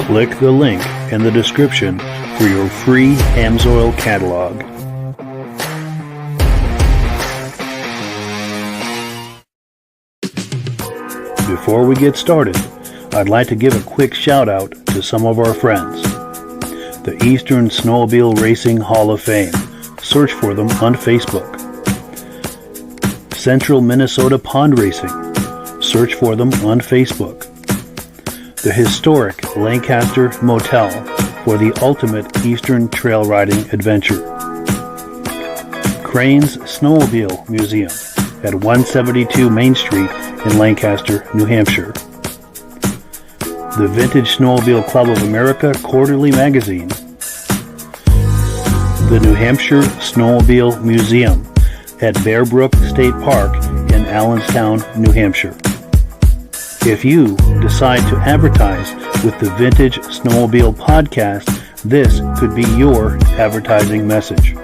Click the link in the description for your free Amsoil catalog. Before we get started, I'd like to give a quick shout out to some of our friends. The Eastern Snowmobile Racing Hall of Fame. Search for them on Facebook. Central Minnesota Pond Racing. Search for them on Facebook. The historic Lancaster Motel for the ultimate Eastern trail riding adventure. Crane's Snowmobile Museum at 172 Main Street in Lancaster, New Hampshire. The Vintage Snowmobile Club of America Quarterly Magazine. The New Hampshire Snowmobile Museum at Bear Brook State Park in Allenstown, New Hampshire. If you decide to advertise with the Vintage Snowmobile Podcast, this could be your advertising message.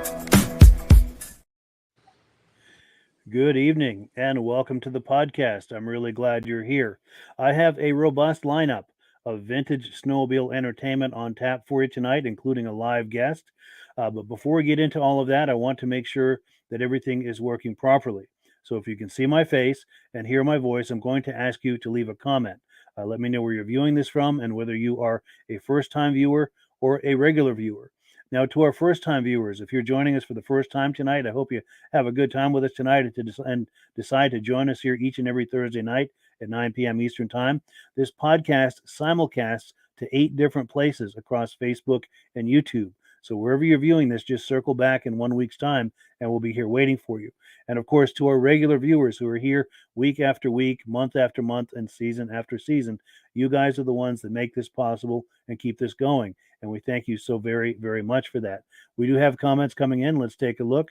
Good evening and welcome to the podcast. I'm really glad you're here. I have a robust lineup of vintage snowmobile entertainment on tap for you tonight, including a live guest. But before we get into all of that, I want to make sure that everything is working properly. So if you can see my face and hear my voice, I'm going to ask you to leave a comment. Let me know where you're viewing this from and whether you are a first-time viewer or a regular viewer. Now, to our first-time viewers, if you're joining us for the first time tonight, I hope you have a good time with us tonight and decide to join us here each and every Thursday night at 9 p.m. Eastern Time. This podcast simulcasts to 8 different places across Facebook and YouTube. So wherever you're viewing this, just circle back in 1 week's time, and we'll be here waiting for you. And of course, to our regular viewers who are here week after week, month after month, and season after season, you guys are the ones that make this possible and keep this going. And we thank you so very, very much for that. We do have comments coming in. Let's take a look.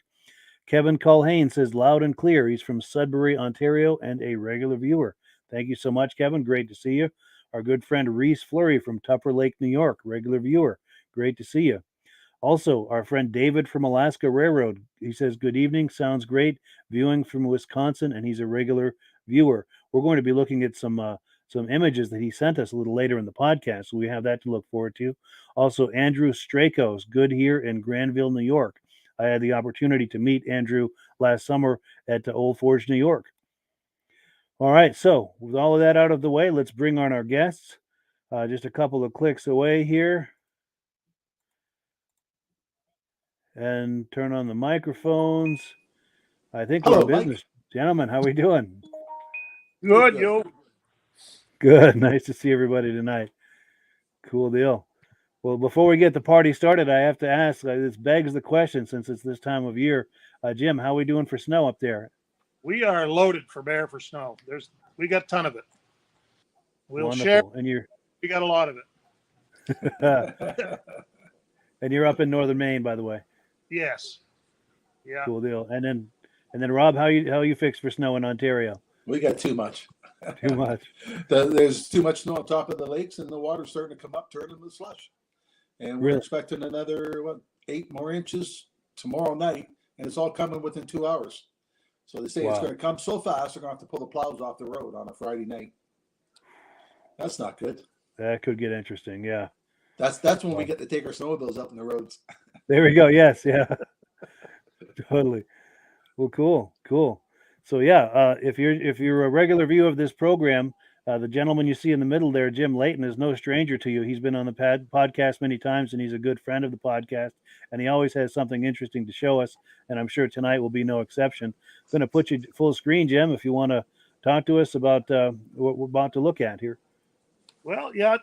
Kevin Culhane says loud and clear. He's from Sudbury, Ontario, and a regular viewer. Thank you so much, Kevin. Great to see you. Our good friend Reese Fleury from Tupper Lake, New York, regular viewer. Great to see you. Also, our friend David from Alaska Railroad, he says, good evening, sounds great, viewing from Wisconsin, and he's a regular viewer. We're going to be looking at some images that he sent us a little later in the podcast, so we have that to look forward to. Also, Andrew Strakos, good here in Granville, New York. I had the opportunity to meet Andrew last summer at Old Forge, New York. All right, so with all of that out of the way, let's bring on our guests. Just a couple of clicks away here. And turn on the microphones. I think we're in business. Gentlemen, how we doing? Good, yo. Good. Nice to see everybody tonight. Cool deal. Well, before we get the party started, I have to ask. This begs the question, since it's this time of year. Jim, how are we doing for snow up there? We are loaded for bear for snow. We got a ton of it. We'll share. Wonderful, and you're We got a lot of and you're up in northern Maine, by the way. Yes. Yeah. Cool deal. And then Rob, how you fixed for snow in Ontario? We got too much. Too much. There's too much snow on top of the lakes, and the water's starting to come up, turning to slush. And we're Really? expecting another 8 more inches tomorrow night, and it's all coming within 2 hours. So they say it's Wow. going to come so fast they're going to have to pull the plows off the road on a Friday night. That's not good. That could get interesting. Yeah. That's when we get to take our snowmobiles up in the roads. There we go. Yes. Yeah. Totally. Well, cool. So yeah, if you're a regular viewer of this program, the gentleman you see in the middle there, Jim Leighton, is no stranger to you. He's been on the podcast many times, and he's a good friend of the podcast, and he always has something interesting to show us, and I'm sure tonight will be no exception. I'm going to put you full screen, Jim, if you want to talk to us about what we're about to look at here. Well, yeah.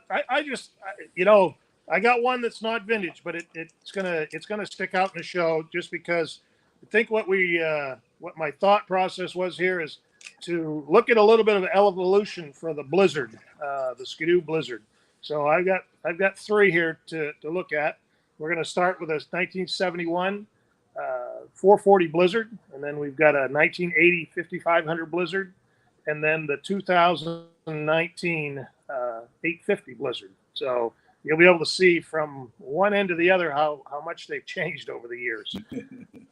I got one that's not vintage, but it's gonna stick out in the show just because I think what my thought process was here is to look at a little bit of evolution for the Blizzard, the Skidoo Blizzard. So I've got 3 here to look at. We're going to start with a 1971 440 Blizzard, and then we've got a 1980 5500 Blizzard, and then the 2019 850 Blizzard. So you'll be able to see from one end to the other how much they've changed over the years.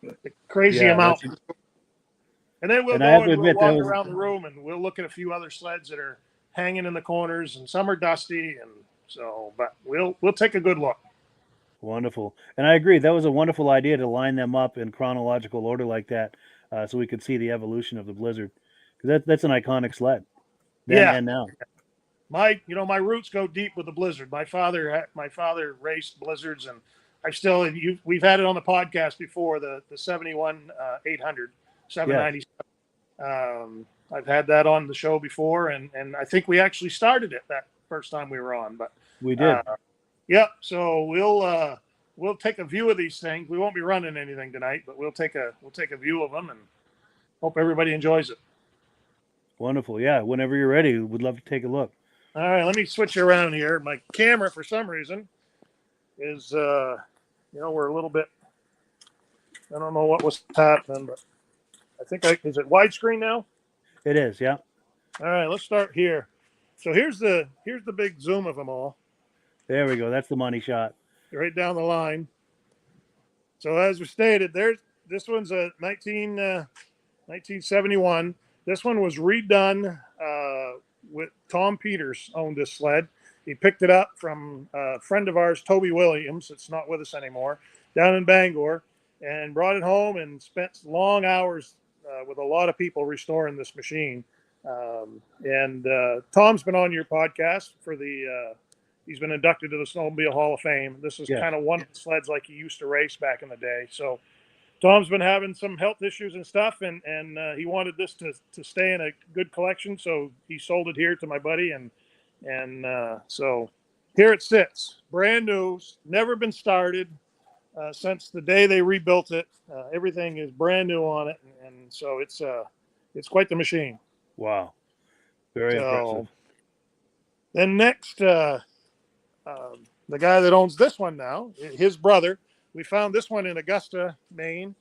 The crazy amount. And then we'll walk around the room, and we'll look at a few other sleds that are hanging in the corners, and some are dusty, and so. But we'll take a good look. Wonderful, and I agree. That was a wonderful idea to line them up in chronological order like that, so we could see the evolution of the Blizzard, because that's an iconic sled. Then and now. My roots go deep with the Blizzard. My father raced Blizzards, and we've had it on the podcast before, the 71 800 797. I've had that on the show before, and I think we actually started it that first time we were on, but we did. So we'll take a view of these things. We won't be running anything tonight, but we'll take a view of them, and hope everybody enjoys it. Wonderful. Yeah. Whenever you're ready, we'd love to take a look. All right, let me switch around here. My camera, for some reason, is, we're a little bit, I don't know what was happening, but I think is it widescreen now? It is, yeah. All right, let's start here. So here's the big zoom of them all. There we go. That's the money shot. Right down the line. So as we stated, this one's a 1971. This one was redone with Tom Peters owned this sled. He picked it up from a friend of ours, Toby Williams. It's not with us anymore, down in Bangor, and brought it home and spent long hours with a lot of people restoring this machine. And Tom's been on your podcast for he's been inducted to the Snowmobile Hall of Fame. This is kind of one of the sleds like he used to race back in the day. So Tom's been having some health issues and stuff, and he wanted this to stay in a good collection, so he sold it here to my buddy, and so here it sits, brand new, never been started since the day they rebuilt it. Everything is brand new on it, and so it's quite the machine. Wow, very impressive. Then next, the guy that owns this one now, his brother. We found this one in Augusta, Maine.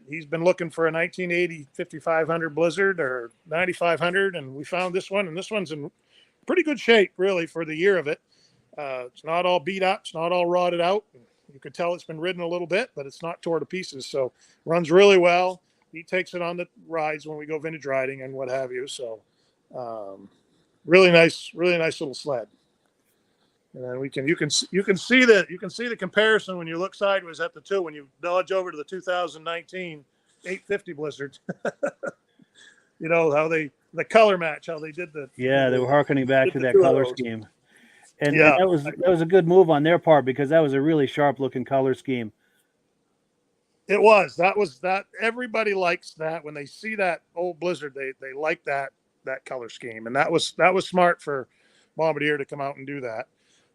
He's been looking for a 1980 5500 Blizzard or 9500, and we found this one, and this one's in pretty good shape, really, for the year of it. It's not all beat up. It's not all rotted out. You could tell it's been ridden a little bit, but it's not tore to pieces, so runs really well. He takes it on the rides when we go vintage riding and what have you, so really nice little sled. And then you can see the comparison when you look sideways at the two when you dodge over to the 2019 850 Blizzard. How the color match, how they did they were harkening back to that color scheme, and that was a good move on their part, because that was a really sharp looking color scheme. It was that everybody likes that when they see that old Blizzard, they like that color scheme, and that was smart for Bombardier to come out and do that.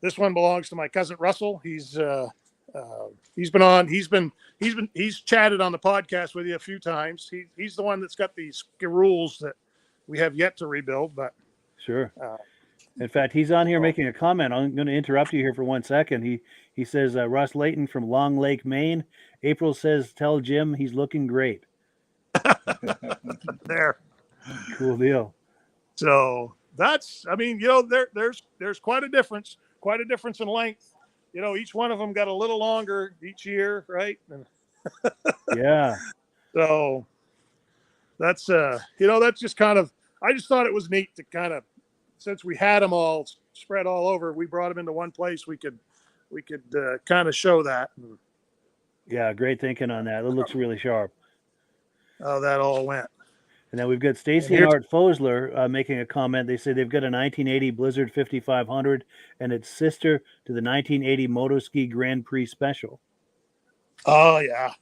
This one belongs to my cousin Russell. He's chatted on the podcast with you a few times. He's the one that's got these rules that we have yet to rebuild, but Sure. In fact, he's on here making a comment. I'm going to interrupt you here for 1 second. He says, Russ Leighton from Long Lake, Maine. April says, tell Jim he's looking great. there. Cool deal. So that's, I mean, you know, there's quite a difference in length. You know, each one of them got a little longer each year, right? And yeah. So that's, you know, that's just kind of, I just thought it was neat to kind of, since we had them all spread all over, we brought them into one place. We could kind of show that. Yeah, great thinking on that. It looks really sharp. How that all went. And then we've got Stacy and Art Fosler making a comment. They say they've got a 1980 Blizzard 5500 and its sister to the 1980 Motoski Grand Prix Special. Oh, yeah.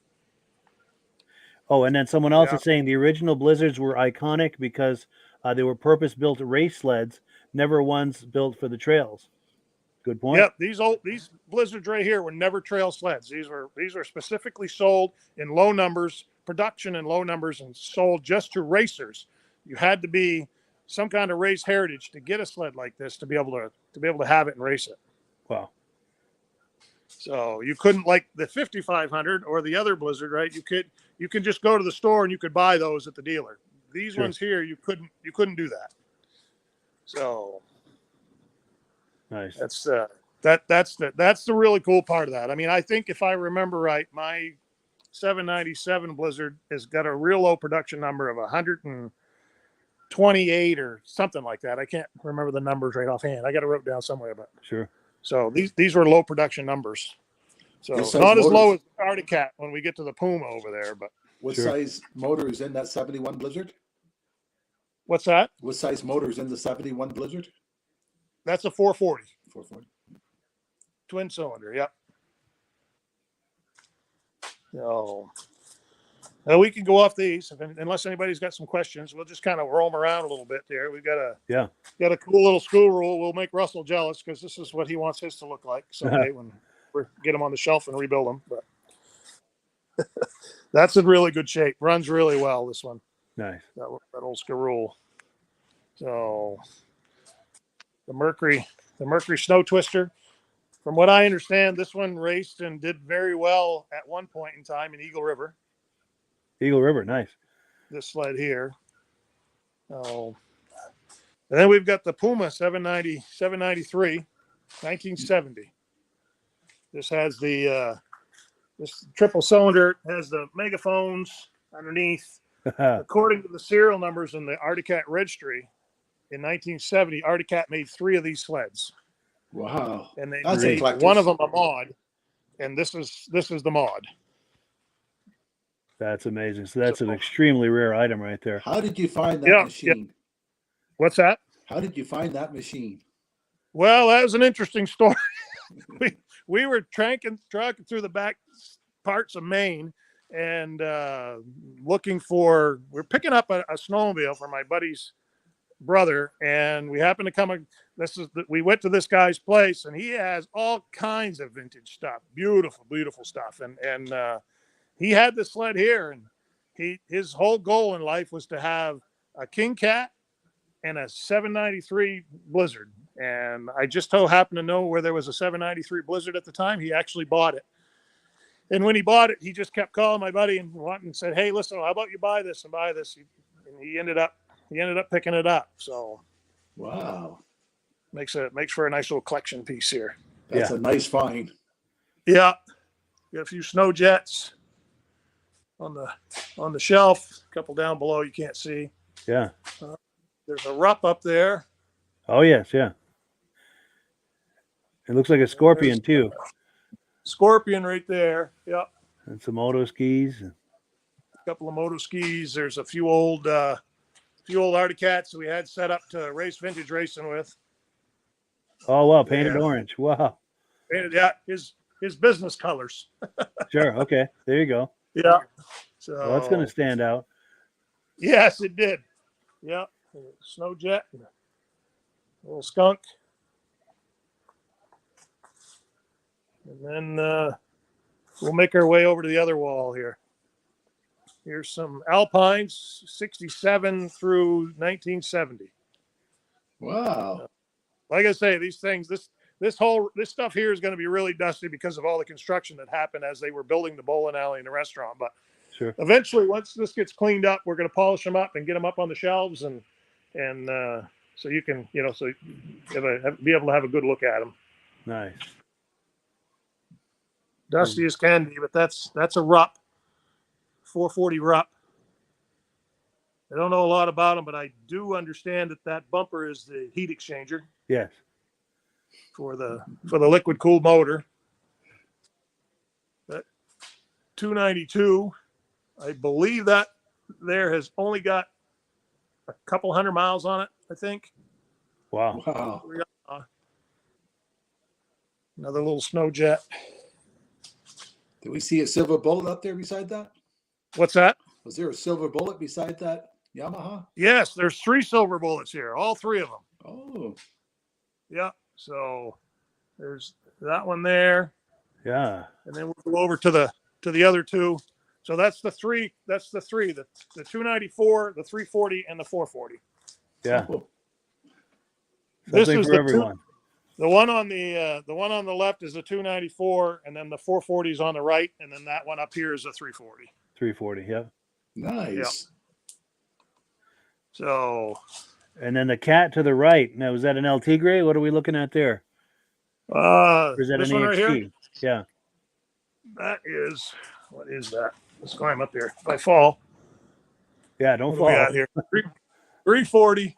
Oh, and then someone else is saying the original Blizzards were iconic because they were purpose-built race sleds, never ones built for the trails. Good point. Yep, these Blizzards right here were never trail sleds. These were specifically sold in low numbers, production in low numbers, and sold just to racers. You had to be some kind of race heritage to get a sled like this to be able to have it and race it. Wow. So you couldn't, like the 5500 or the other Blizzard, right? You could just go to the store and you could buy those at the dealer. These ones here, you couldn't do that. So nice. That's the really cool part of that. I mean, I think if I remember right, my 797 Blizzard has got a real low production number of 128 or something like that. I can't remember the numbers right offhand. I got it wrote down somewhere, but sure. So these were low production numbers. So not as low as the Arctic Cat when we get to the Puma over there, but what size motor is in that 71 Blizzard? What's that? What size motor is in the 71 Blizzard? That's a 440. 440. Twin cylinder, yep. So we can go off these unless anybody's got some questions. We'll just kind of roam around a little bit there. We've got a cool little school rule. We'll make Russell jealous because this is what he wants his to look like someday when we get him on the shelf and rebuild them. But that's in really good shape. Runs really well, this one. Nice. That old Scarule. So the Mercury Snow Twister. From what I understand, this one raced and did very well at one point in time in Eagle River. Eagle River, nice. This sled here. Oh, and then we've got the Puma 793, 1970. This has the this triple cylinder, has the megaphones underneath. According to the serial numbers in the Arctic Cat registry, in 1970, Arctic Cat made 3 of these sleds. Wow! And they made one of them a mod, and this is the mod. That's amazing. So that's an extremely rare item right there. How did you find that machine? Yeah. What's that? How did you find that machine? Well, that was an interesting story. we were trucking through the back parts of Maine and we're picking up a snowmobile for my buddy's brother, and we happened to come. We went to this guy's place, and he has all kinds of vintage stuff, beautiful stuff, and he had this sled here, and his whole goal in life was to have a King Cat and a 793 Blizzard. And I just so happened to know where there was a 793 Blizzard at the time. He actually bought it. And when he bought it, he just kept calling my buddy and said, "Hey, listen, how about you buy this and buy this?" And he ended up picking it up. So, wow, makes for a nice little collection piece here. That's a nice find. Yeah, got a few snow jets on the shelf. A couple down below you can't see. Yeah. There's a Rupp up there. Oh yes, yeah. It looks like a Scorpion too. Scorpion right there. Yep. And some moto skis. A couple of moto skis. There's a few old Arctic Cats we had set up to race vintage racing with. Oh wow, painted orange. Wow. Painted, yeah, his business colors. Sure. Okay. There you go. Yeah. So well, that's going to stand out. Yes, it did. Yeah. Snow jet. A little skunk. And then we'll make our way over to the other wall here. Here's some Alpines, 67 through 1970. Wow. Like I say, these things, this stuff here is going to be really dusty because of all the construction that happened as they were building the bowling alley and the restaurant. But Sure. eventually, once this gets cleaned up, we're going to polish them up and get them up on the shelves, and so you can, so be able to have a good look at them. Nice. Dusty as can be, but that's a Rupp, 440 Rupp. I don't know a lot about them, but I do understand that bumper is the heat exchanger. Yes. For the liquid cooled motor. That 292, I believe that there has only got a couple 100 miles on it, I think. Wow. Wow. Another little snow jet. Did we see a silver bullet up there beside that? What's that? Was there a silver bullet beside that Yamaha? Yes, there's 3 silver bullets here, all 3 of them. Oh. Yeah. So there's that one there. Yeah. And then we'll go over to the other 2. So that's the 3. That's the 3. The 294, the 340, and the 440. Yeah. Oh. This Something is for the everyone. The one on the left is a 294, and then the 440 is on the right, and then that one up here is a 340. 340. Yeah. Nice. Yeah. So. And then the cat to the right. Now, is that an LT gray? What are we looking at there? Or is that this an one EXT? right here? Yeah. That is, what is that? Let's climb up here. If I fall. Yeah, don't What do we fall. got here? 340.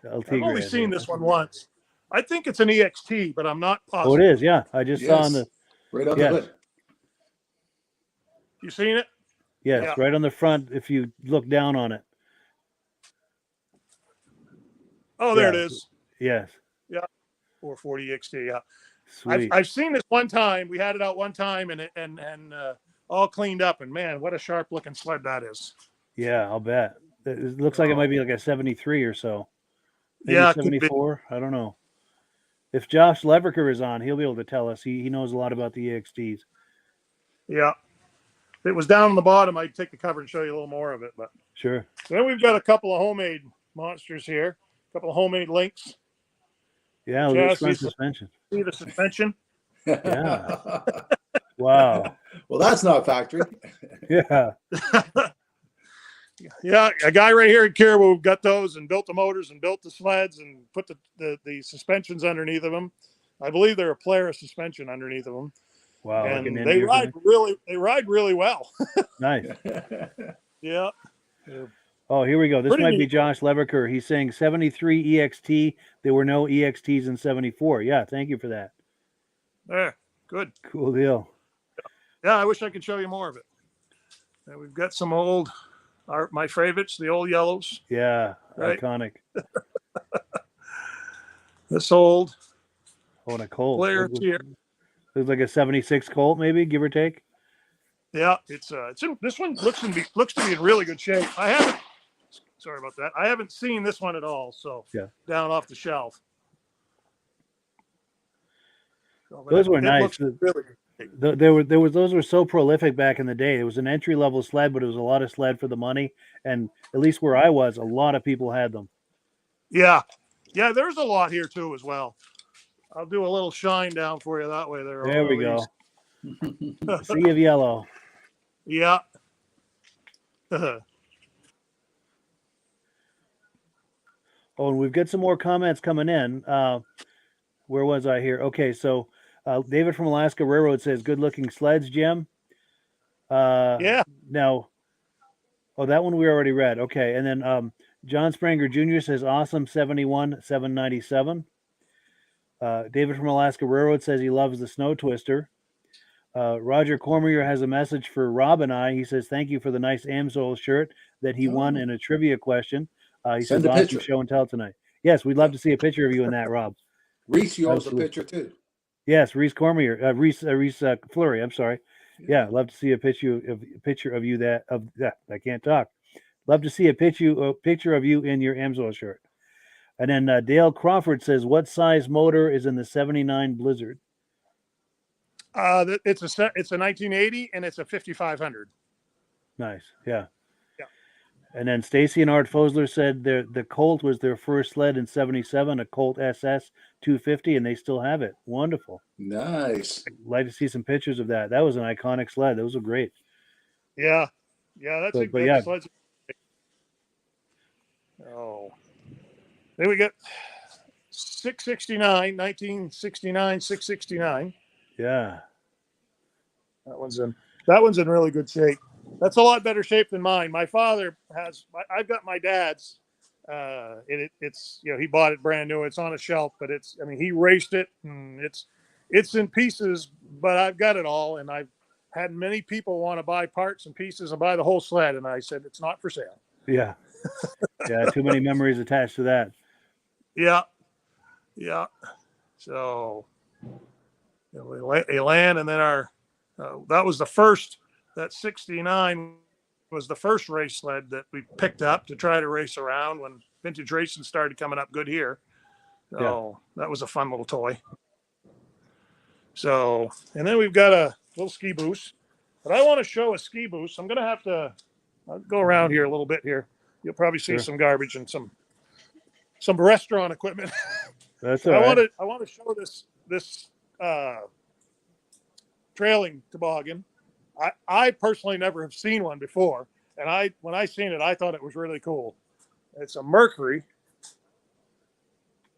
LT I've only gray, seen this one once. I think it's an EXT, but I'm not positive. Oh, it is. Yeah. I just saw on the. Right on Yes. the hood. You seen it? Yes, Yeah. right on the front if you look down on it. Oh, there Yeah. it is. Yes. 440 EXT. Yeah. Sweet. I've seen this one time. We had it out one time and all cleaned up. And man, what a sharp looking sled that is. Yeah, I'll bet. It looks like it might be like a 73 or so. Maybe Yeah, it could be. 74. I don't know. If Josh Leverker is on, he'll be able to tell us. He knows a lot about the EXTs. Yeah. If it was down on the bottom, I'd take the cover and show you a little more of it. But Sure. then we've got a couple of homemade monsters here. A couple of homemade links. Yeah, loose Chassis, front suspension. See the suspension? Yeah. Wow. Well, that's not factory. Yeah. Yeah, a guy right here in Caribou got those and built the motors and built the sleds and put the suspensions underneath of them. I believe they're a Polaris suspension underneath of them. Wow. like And an they Indian ride thing. really well. Nice. Yeah. Oh, here we go. This Pretty might be neat. Josh Leverker. He's saying 73 EXT. There were no EXTs in 74. Yeah, thank you for that. There. Good. Cool deal. Yeah, I wish I could show you more of it. And we've got some my favorites, the old yellows. Yeah, Right. iconic. This old Oh, and a Colt. Polaris here. Looks like a 76 Colt, maybe, give or take. Yeah, it's in, this one looks to be in really good shape. Sorry about that. I haven't seen this one at all. So Yeah. down off the shelf. So, but Those were it nice. looks really good. Those were so prolific back in the day. It was an entry level sled, but it was a lot of sled for the money. And at least where I was, a lot of people had them. Yeah. Yeah, there's a lot here too as well. I'll do a little shine down for you that way. There we go. go. Sea of yellow. Yeah. Oh, and we've got some more comments coming in. Where was I here? Okay, so David from Alaska Railroad says, "Good looking sleds, Jim." Yeah. Now, that one we already read. Okay, and then John Spranger Jr. says, "Awesome 71 797." David from Alaska Railroad says he loves the Snow Twister. Roger Cormier has a message for Rob and I. He says, "Thank you for the nice Amsoil shirt that he won in a trivia question." He Send says, a "Awesome picture." show and tell tonight." Yes, we'd love to see a picture of you in that, Rob. Reese, you owns the Absolutely. picture too. Yes, Reese Cormier, Reese Fleury. I'm sorry. Yeah, love to see a picture of you I can't talk. Love to see a picture of you in your Amsoil shirt. And then Dale Crawford says, "What size motor is in the 79 Blizzard?" It's a 1980 and it's a 5500. Nice. Yeah. Yeah. And then Stacy and Art Fosler said the Colt was their first sled in '77, a Colt SS 250, and they still have it. Wonderful. Nice. Like to see some pictures of that. That was an iconic sled. Those were great. Yeah. Yeah, But yeah. sled's. Oh. Then we got 669, 1969, 669. Yeah. That one's in really good shape. That's a lot better shape than mine. My father I've got my dad's. It's he bought it brand new. It's on a shelf, but he raced it, and it's in pieces. But I've got it all, and I've had many people want to buy parts and pieces and buy the whole sled, and I said it's not for sale. Yeah. Yeah. Too many memories attached to that. Yeah. Yeah. So Elan, and then that was the first. That 69 was the first race sled that we picked up to try to race around when vintage racing started coming up good here. So That was a fun little toy. So, and then we've got a little ski boost, but I want to show a ski boost. I'm going to have to I'll go around here a little bit here. You'll probably see some garbage and some restaurant equipment. That's all right. I want to show this trailing toboggan. I personally never have seen one before, and when I seen it, I thought it was really cool. It's a Mercury,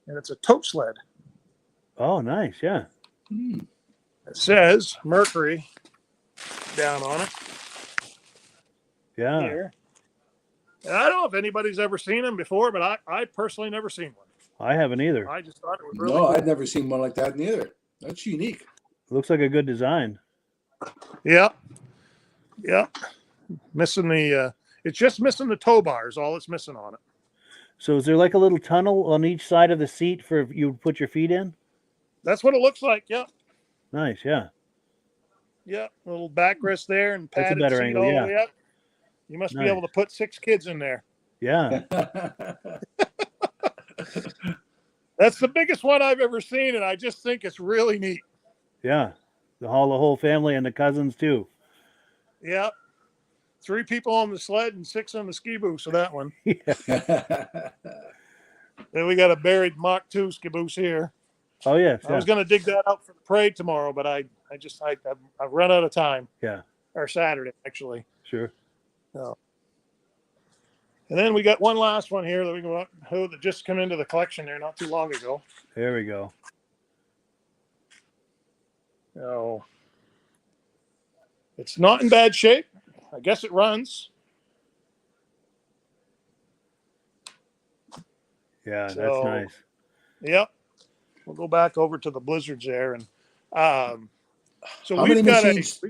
and it's a tote sled. Oh, nice, yeah. It says Mercury down on it. Yeah. Here. And I don't know if anybody's ever seen them before, but I personally never seen one. I haven't either. I just thought it was really cool. I've never seen one like that neither. That's unique. Looks like a good design. Yeah. Yeah. Missing it's just missing the tow bars, all it's missing on it. So is there like a little tunnel on each side of the seat for you to put your feet in? That's what it looks like. Yeah. Nice, yeah. Yeah. A little backrest there and padded That's a better seat angle, all yeah. the way up. You must be Nice. able to put 6 kids in there. Yeah. That's the biggest one I've ever seen, and I just think it's really neat. Yeah. The whole family and the cousins too. Yeah. 3 people on the sled and 6 on the ski boost. So that one. Then we got a buried Mach 2 ski boost here. Oh yeah. I was going to dig that out for the parade tomorrow, but I've run out of time. Yeah. Or Saturday, actually. Sure. So. And then we got one last one here that just come into the collection there not too long ago. There we go. So it's not in bad shape. I guess it runs. Yeah, that's nice. Yep. We'll go back over to the blizzards there, and so How we've many got machines-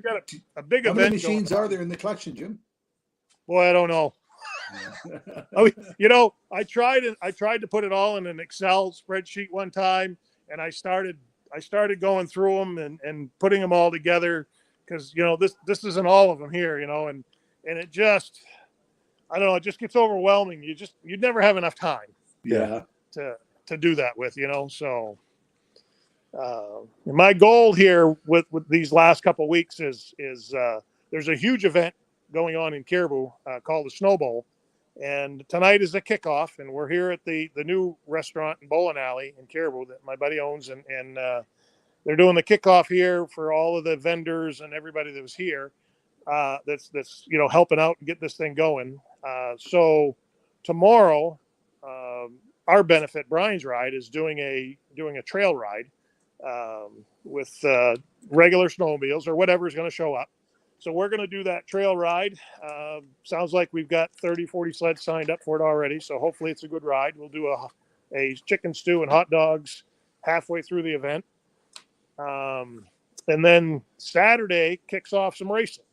a big How event. many machines going on. are there in the collection, Jim? Boy, I don't know. I tried to put it all in an Excel spreadsheet one time, and I started going through them and putting them all together because this isn't all of them here, and it just, I don't know, it just gets overwhelming. You'd never have enough time. Yeah. To do that with, so my goal here with these last couple of weeks is there's a huge event going on in Caribou called the Snow Bowl, and tonight is the kickoff, and we're here at the new restaurant and bowling alley in Caribou that my buddy owns, and they're doing the kickoff here for all of the vendors and everybody that was here that's helping out and get this thing going. So tomorrow, our benefit, Brian's Ride, is doing a trail ride with regular snowmobiles or whatever is going to show up. So we're going to do that trail ride. Sounds like we've got 30, 40 sleds signed up for it already. So hopefully it's a good ride. We'll do a chicken stew and hot dogs halfway through the event. And then Saturday kicks off some racing.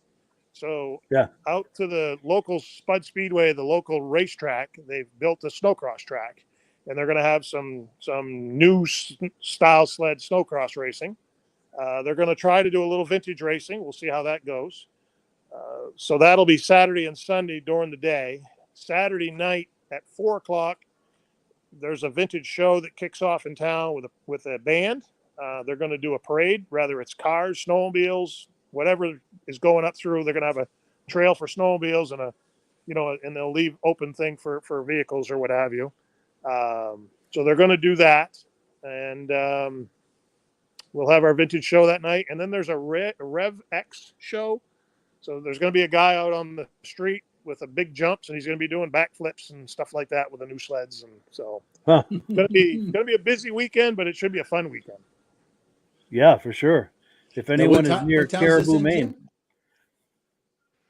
So out to the local Spud Speedway, the local racetrack, they've built a snowcross track, and they're going to have some new style sled snowcross racing. They're going to try to do a little vintage racing. We'll see how that goes. So that'll be Saturday and Sunday during the day. Saturday night at 4:00, there's a vintage show that kicks off in town with a band. They're going to do a parade, whether it's cars, snowmobiles, whatever is going up through. They're going to have a trail for snowmobiles and and they'll leave open thing for vehicles or what have you. So they're going to do that, and we'll have our vintage show that night. And then there's a Rev X show. So there's going to be a guy out on the street with a big jumps, and he's going to be doing backflips and stuff like that with the new sleds. And so it's going to be a busy weekend, but it should be a fun weekend. Yeah, for sure. If anyone is near Caribou, Maine. Jim?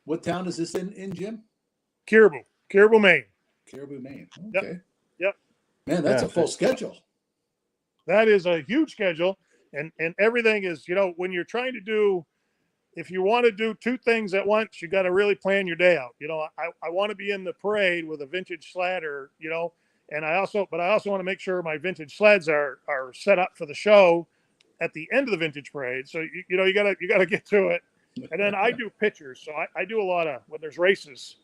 What town is this in, Jim? Caribou, Maine. Caribou, Maine. Okay. Yep. Man, that's a full schedule. That is a huge schedule. And everything is, when you're trying to do, if you want to do two things at once, you got to really plan your day out. I want to be in the parade with a vintage sled and I also want to make sure my vintage sleds are set up for the show at the end of the vintage parade. So, you gotta get to it. And then I do pictures. So I do a lot of, when there's races,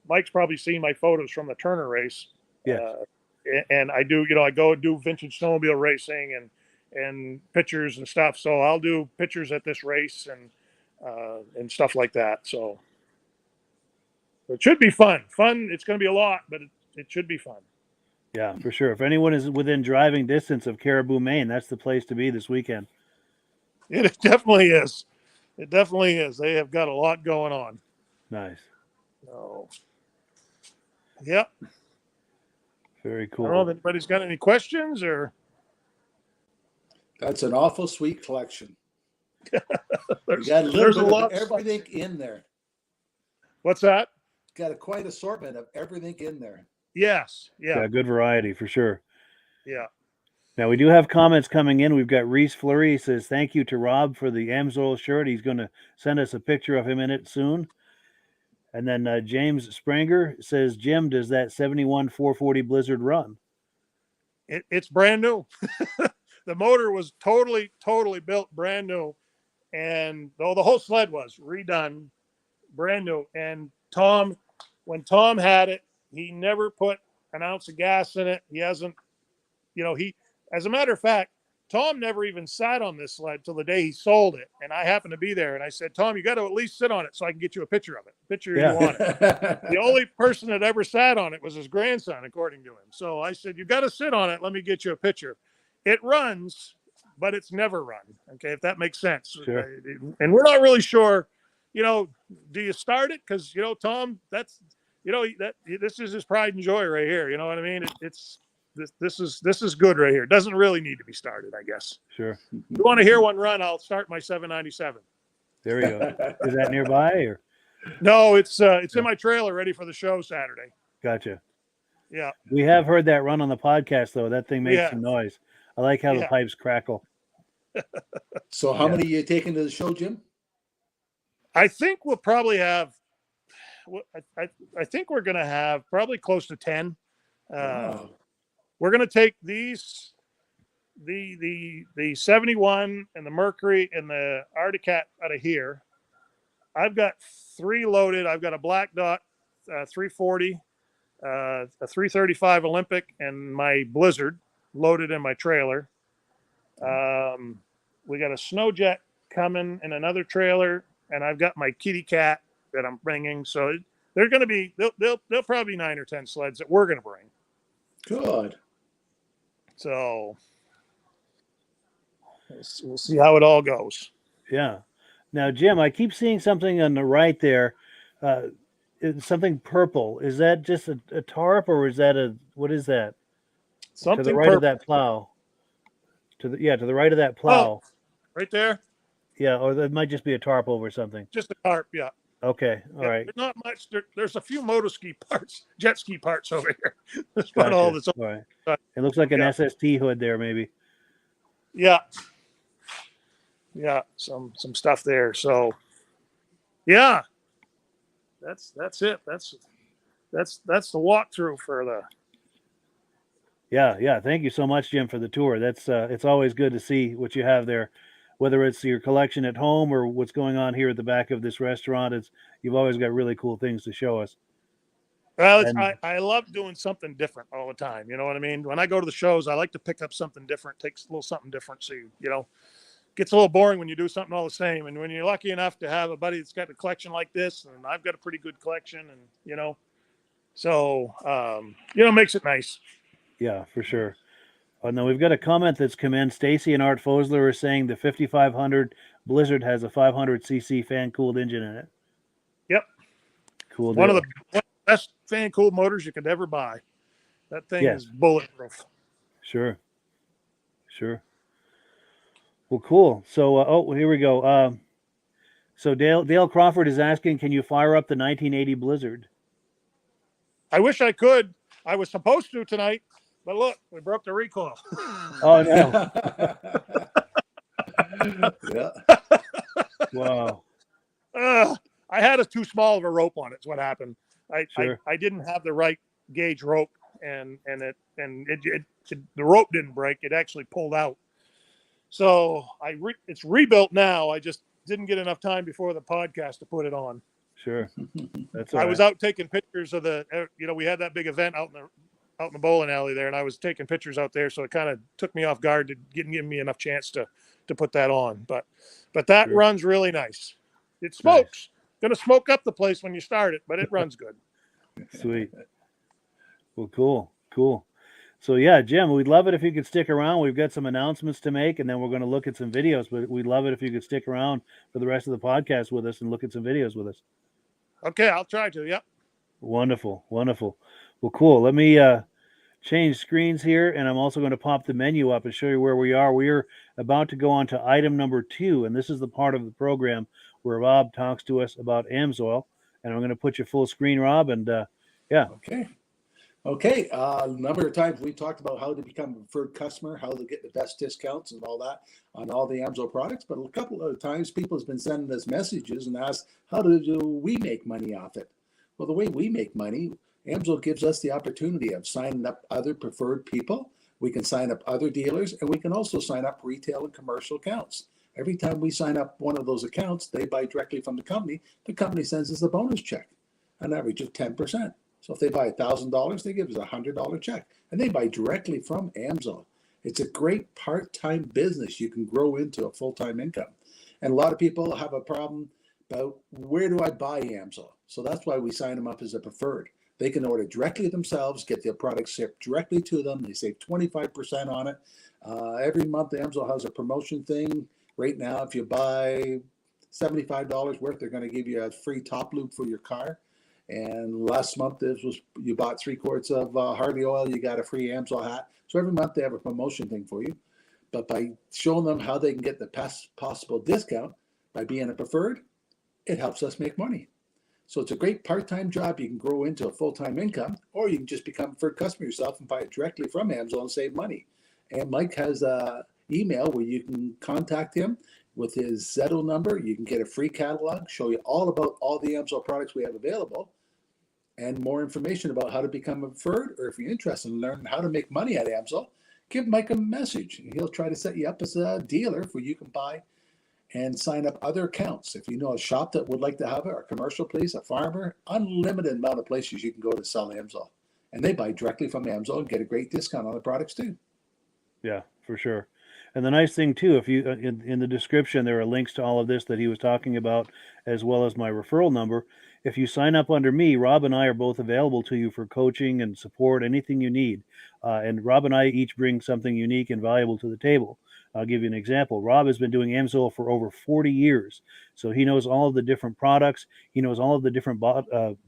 Mike's probably seen my photos from the Turner race. Yeah. And I do, I go and do vintage snowmobile racing and pictures and stuff. So I'll do pictures at this race and stuff like that. So it should be fun. It's going to be a lot, but it should be fun. Yeah, for sure. If anyone is within driving distance of Caribou, Maine, that's the place to be this weekend. It definitely is. It definitely is. They have got a lot going on. Nice. So, yep. Very cool. I don't know if anybody's got any questions or. That's an awful sweet collection. there's a lot of stuff. everything in there. What's that? Got a quite assortment of everything in there. Yes. Yeah. Good variety for sure. Yeah. Now we do have comments coming in. We've got Reese Fleury. He says, thank you to Rob for the Amsoil shirt. He's going to send us a picture of him in it soon. And then James Spranger says, Jim, does that 71 440 Blizzard run? It's brand new. The motor was totally built brand new. And though the whole sled was redone, brand new. And when Tom had it, he never put an ounce of gas in it. He hasn't, as a matter of fact, Tom never even sat on this sled till the day he sold it. And I happened to be there. And I said, Tom, you got to at least sit on it so I can get you a picture of it. You want it. The only person that ever sat on it was his grandson, according to him. So I said, you got to sit on it. Let me get you a picture. It runs, but it's never run. Okay, if that makes sense. Sure. And we're not really sure, do you start it? Because, Tom, that's, this is his pride and joy right here. You know what I mean? This is good right here. It doesn't really need to be started, I guess. Sure. If you want to hear one run, I'll start my 797. There we go. Is that nearby or? No, it's in my trailer ready for the show Saturday. Gotcha. Yeah. We have heard that run on the podcast though. That thing makes some noise. I like how the pipes crackle. So how many are you taking to the show, Jim? I think we'll probably have, I think we're going to have probably close to 10. Wow. We're going to take these, the 71 and the Mercury and the Arctic out of here. I've got 3 loaded. I've got a Black Dot 340, a 335 Olympic, and my Blizzard loaded in my trailer. We got a Snowjet coming in another trailer, and I've got my Kitty Cat that I'm bringing. So they're going to be, they'll probably be 9 or 10 sleds that we're going to bring. Good. So we'll see how it all goes. Yeah. Now, Jim, I keep seeing something on the right there. It's something purple. Is that just a tarp, or is that what is that? Something to the right purple. of that plow. To the right of that plow. Oh, right there. Yeah, or that might just be a tarp over something. Just a tarp, yeah. Okay, all right. There's not much. There's a few motor ski parts, jet ski parts over here. That's Gotcha. about all that's all right. It looks like an SST hood there, maybe. Yeah. Yeah, some stuff there. So, yeah, that's it. That's the walkthrough for the. Yeah. Thank you so much, Jim, for the tour. That's it's always good to see what you have there, whether it's your collection at home or what's going on here at the back of this restaurant. You've always got really cool things to show us. Well, And I love doing something different all the time. You know what I mean? When I go to the shows, I like to pick up something different, takes a little something different. So, gets a little boring when you do something all the same. And when you're lucky enough to have a buddy that's got a collection like this, and I've got a pretty good collection, and, makes it nice. yeah, for sure. Now we've got a comment that's come in. Stacy and Art Fosler are saying the 5500 Blizzard has a 500cc fan-cooled engine in it. Yep. Cool deal. One of the best fan-cooled motors you could ever buy. That thing is bulletproof. Sure. Well, cool. So, here we go. So Dale Crawford is asking, can you fire up the 1980 Blizzard? I wish I could. I was supposed to tonight, but look, we broke the recoil. Oh, no. Yeah. Wow. I had too small of a rope on it. Is what happened. Sure. I didn't have the right gauge rope, and the rope didn't break. It actually pulled out. So it's rebuilt now. I just didn't get enough time before the podcast to put it on. Sure. That's all I right. was out taking pictures of we had that big event out in the bowling alley there, and I was taking pictures out there. So it kind of took me off guard to give me enough chance to put that on. But that Sure. runs really nice. It smokes. Going to smoke up the place when you start it, but it runs good. Sweet. Well, cool. So yeah, Jim, we'd love it if you could stick around. We've got some announcements to make, and then we're going to look at some videos, but we'd love it if you could stick around for the rest of the podcast with us and look at some videos with us. Okay, I'll try to. Yep. Wonderful. Well, cool. Let me change screens here, and I'm also going to pop the menu up and show you where we are. We are about to go on to item number 2, and this is the part of the program where Rob talks to us about AMSOIL. And I'm going to put you full screen, Rob, and yeah. Okay. A number of times we talked about how to become a preferred customer, how to get the best discounts and all that on all the AMSOIL products. But a couple of times people have been sending us messages and asked, how do we make money off it? Well, the way we make money, AMSOIL gives us the opportunity of signing up other preferred people. We can sign up other dealers, and we can also sign up retail and commercial accounts. Every time we sign up one of those accounts, they buy directly from the company. The company sends us a bonus check, an average of 10%. So if they buy $1,000, they give us a $100 check, and they buy directly from AMSOIL. It's a great part-time business you can grow into a full-time income. And a lot of people have a problem about where do I buy AMSOIL? So that's why we sign them up as a preferred. They can order directly themselves, get their product shipped directly to them. They save 25% on it. Every month, AMSOIL has a promotion thing. Right now, if you buy $75 worth, they're going to give you a free top loop for your car. And last month, you bought 3 quarts of Hardy oil, you got a free AMSOIL hat. So every month they have a promotion thing for you. But by showing them how they can get the best possible discount by being a preferred, it helps us make money. So it's a great part-time job. You can grow into a full-time income, or you can just become a preferred customer yourself and buy it directly from AMSOIL and save money. And Mike has an email where you can contact him with his Zetto number. You can get a free catalog, show you all about all the AMSOIL products we have available, and more information about how to become a preferred, or if you're interested in learning how to make money at AMSOIL, give Mike a message. He'll try to set you up as a dealer where you can buy and sign up other accounts. If you know a shop that would like to have it, or a commercial place, a farmer, unlimited amount of places you can go to sell AMSOIL. And they buy directly from AMSOIL and get a great discount on the products too. Yeah, for sure. And the nice thing too, if you in the description there are links to all of this that he was talking about, as well as my referral number. If you sign up under me, Rob and I are both available to you for coaching and support, anything you need. And Rob and I each bring something unique and valuable to the table. I'll give you an example. Rob has been doing AMSOIL for over 40 years. So he knows all of the different products. He knows all of the different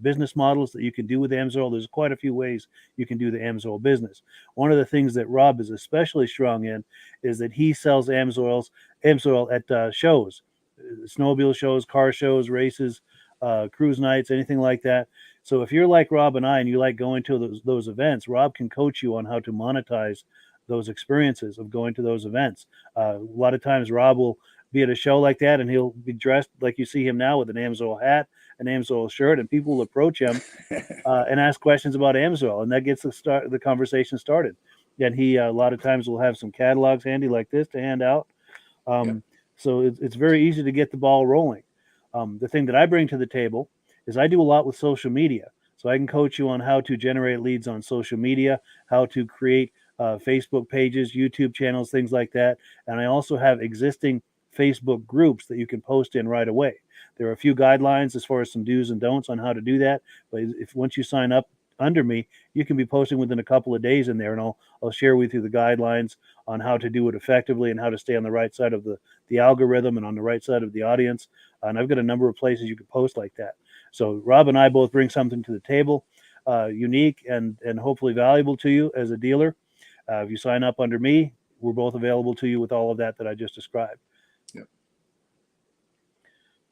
business models that you can do with AMSOIL. There's quite a few ways you can do the AMSOIL business. One of the things that Rob is especially strong in is that he sells AMSOIL at shows, snowmobile shows, car shows, races, cruise nights, anything like that. So if you're like Rob and I and you like going to those events, Rob can coach you on how to monetize those experiences of going to those events. A lot of times Rob will be at a show like that and he'll be dressed like you see him now with an AMSOIL hat, an AMSOIL shirt, and people will approach him and ask questions about AMSOIL, and that gets the conversation started. And he a lot of times will have some catalogs handy like this to hand out. So it's very easy to get the ball rolling. The thing that I bring to the table is I do a lot with social media. So I can coach you on how to generate leads on social media, how to create Facebook pages, YouTube channels, things like that. And I also have existing Facebook groups that you can post in right away. There are a few guidelines as far as some do's and don'ts on how to do that. But if once you sign up under me, you can be posting within a couple of days in there, and I'll share with you the guidelines on how to do it effectively and how to stay on the right side of the algorithm and on the right side of the audience. And I've got a number of places you can post like that. So Rob and I both bring something to the table, unique and hopefully valuable to you as a dealer. If you sign up under me, we're both available to you with all of that I just described. Yep.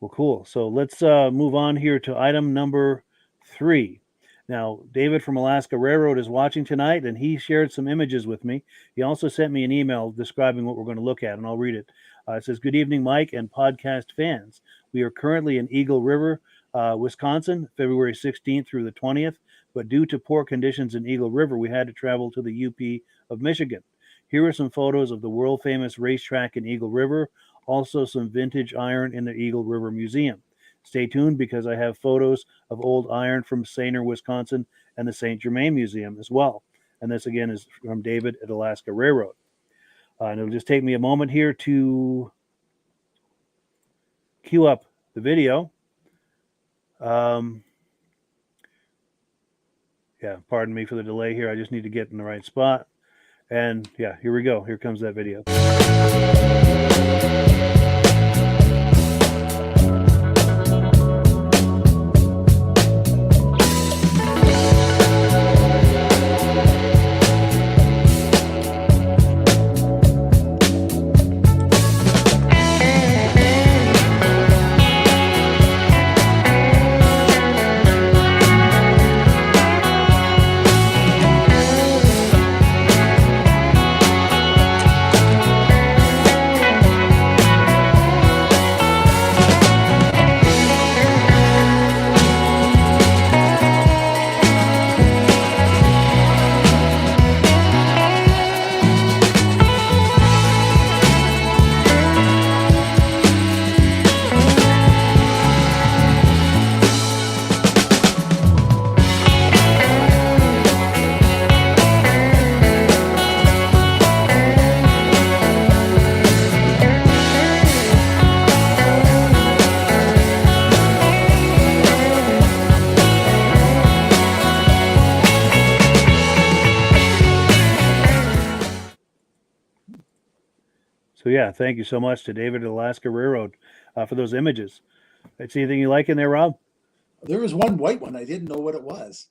Well, cool. So let's move on here to item number 3. Now, David from Alaska Railroad is watching tonight, and he shared some images with me. He also sent me an email describing what we're going to look at, and I'll read it. It says, "Good evening, Mike and podcast fans. We are currently in Eagle River, Wisconsin, February 16th through the 20th, but due to poor conditions in Eagle River, we had to travel to the UP of Michigan. Here are some photos of the world-famous racetrack in Eagle River, also some vintage iron in the Eagle River Museum. Stay tuned because I have photos of old iron from Sainer, Wisconsin, and the St. Germain Museum as well." And this, again, is from David at Alaska Railroad. And it'll just take me a moment here to queue up the video. Yeah, pardon me for the delay here. I just need to get in the right spot. And yeah, here we go. Here comes that video. So yeah, thank you so much to David at Alaska Railroad for those images. See anything you like in there, Rob? There was one white one. I didn't know what it was.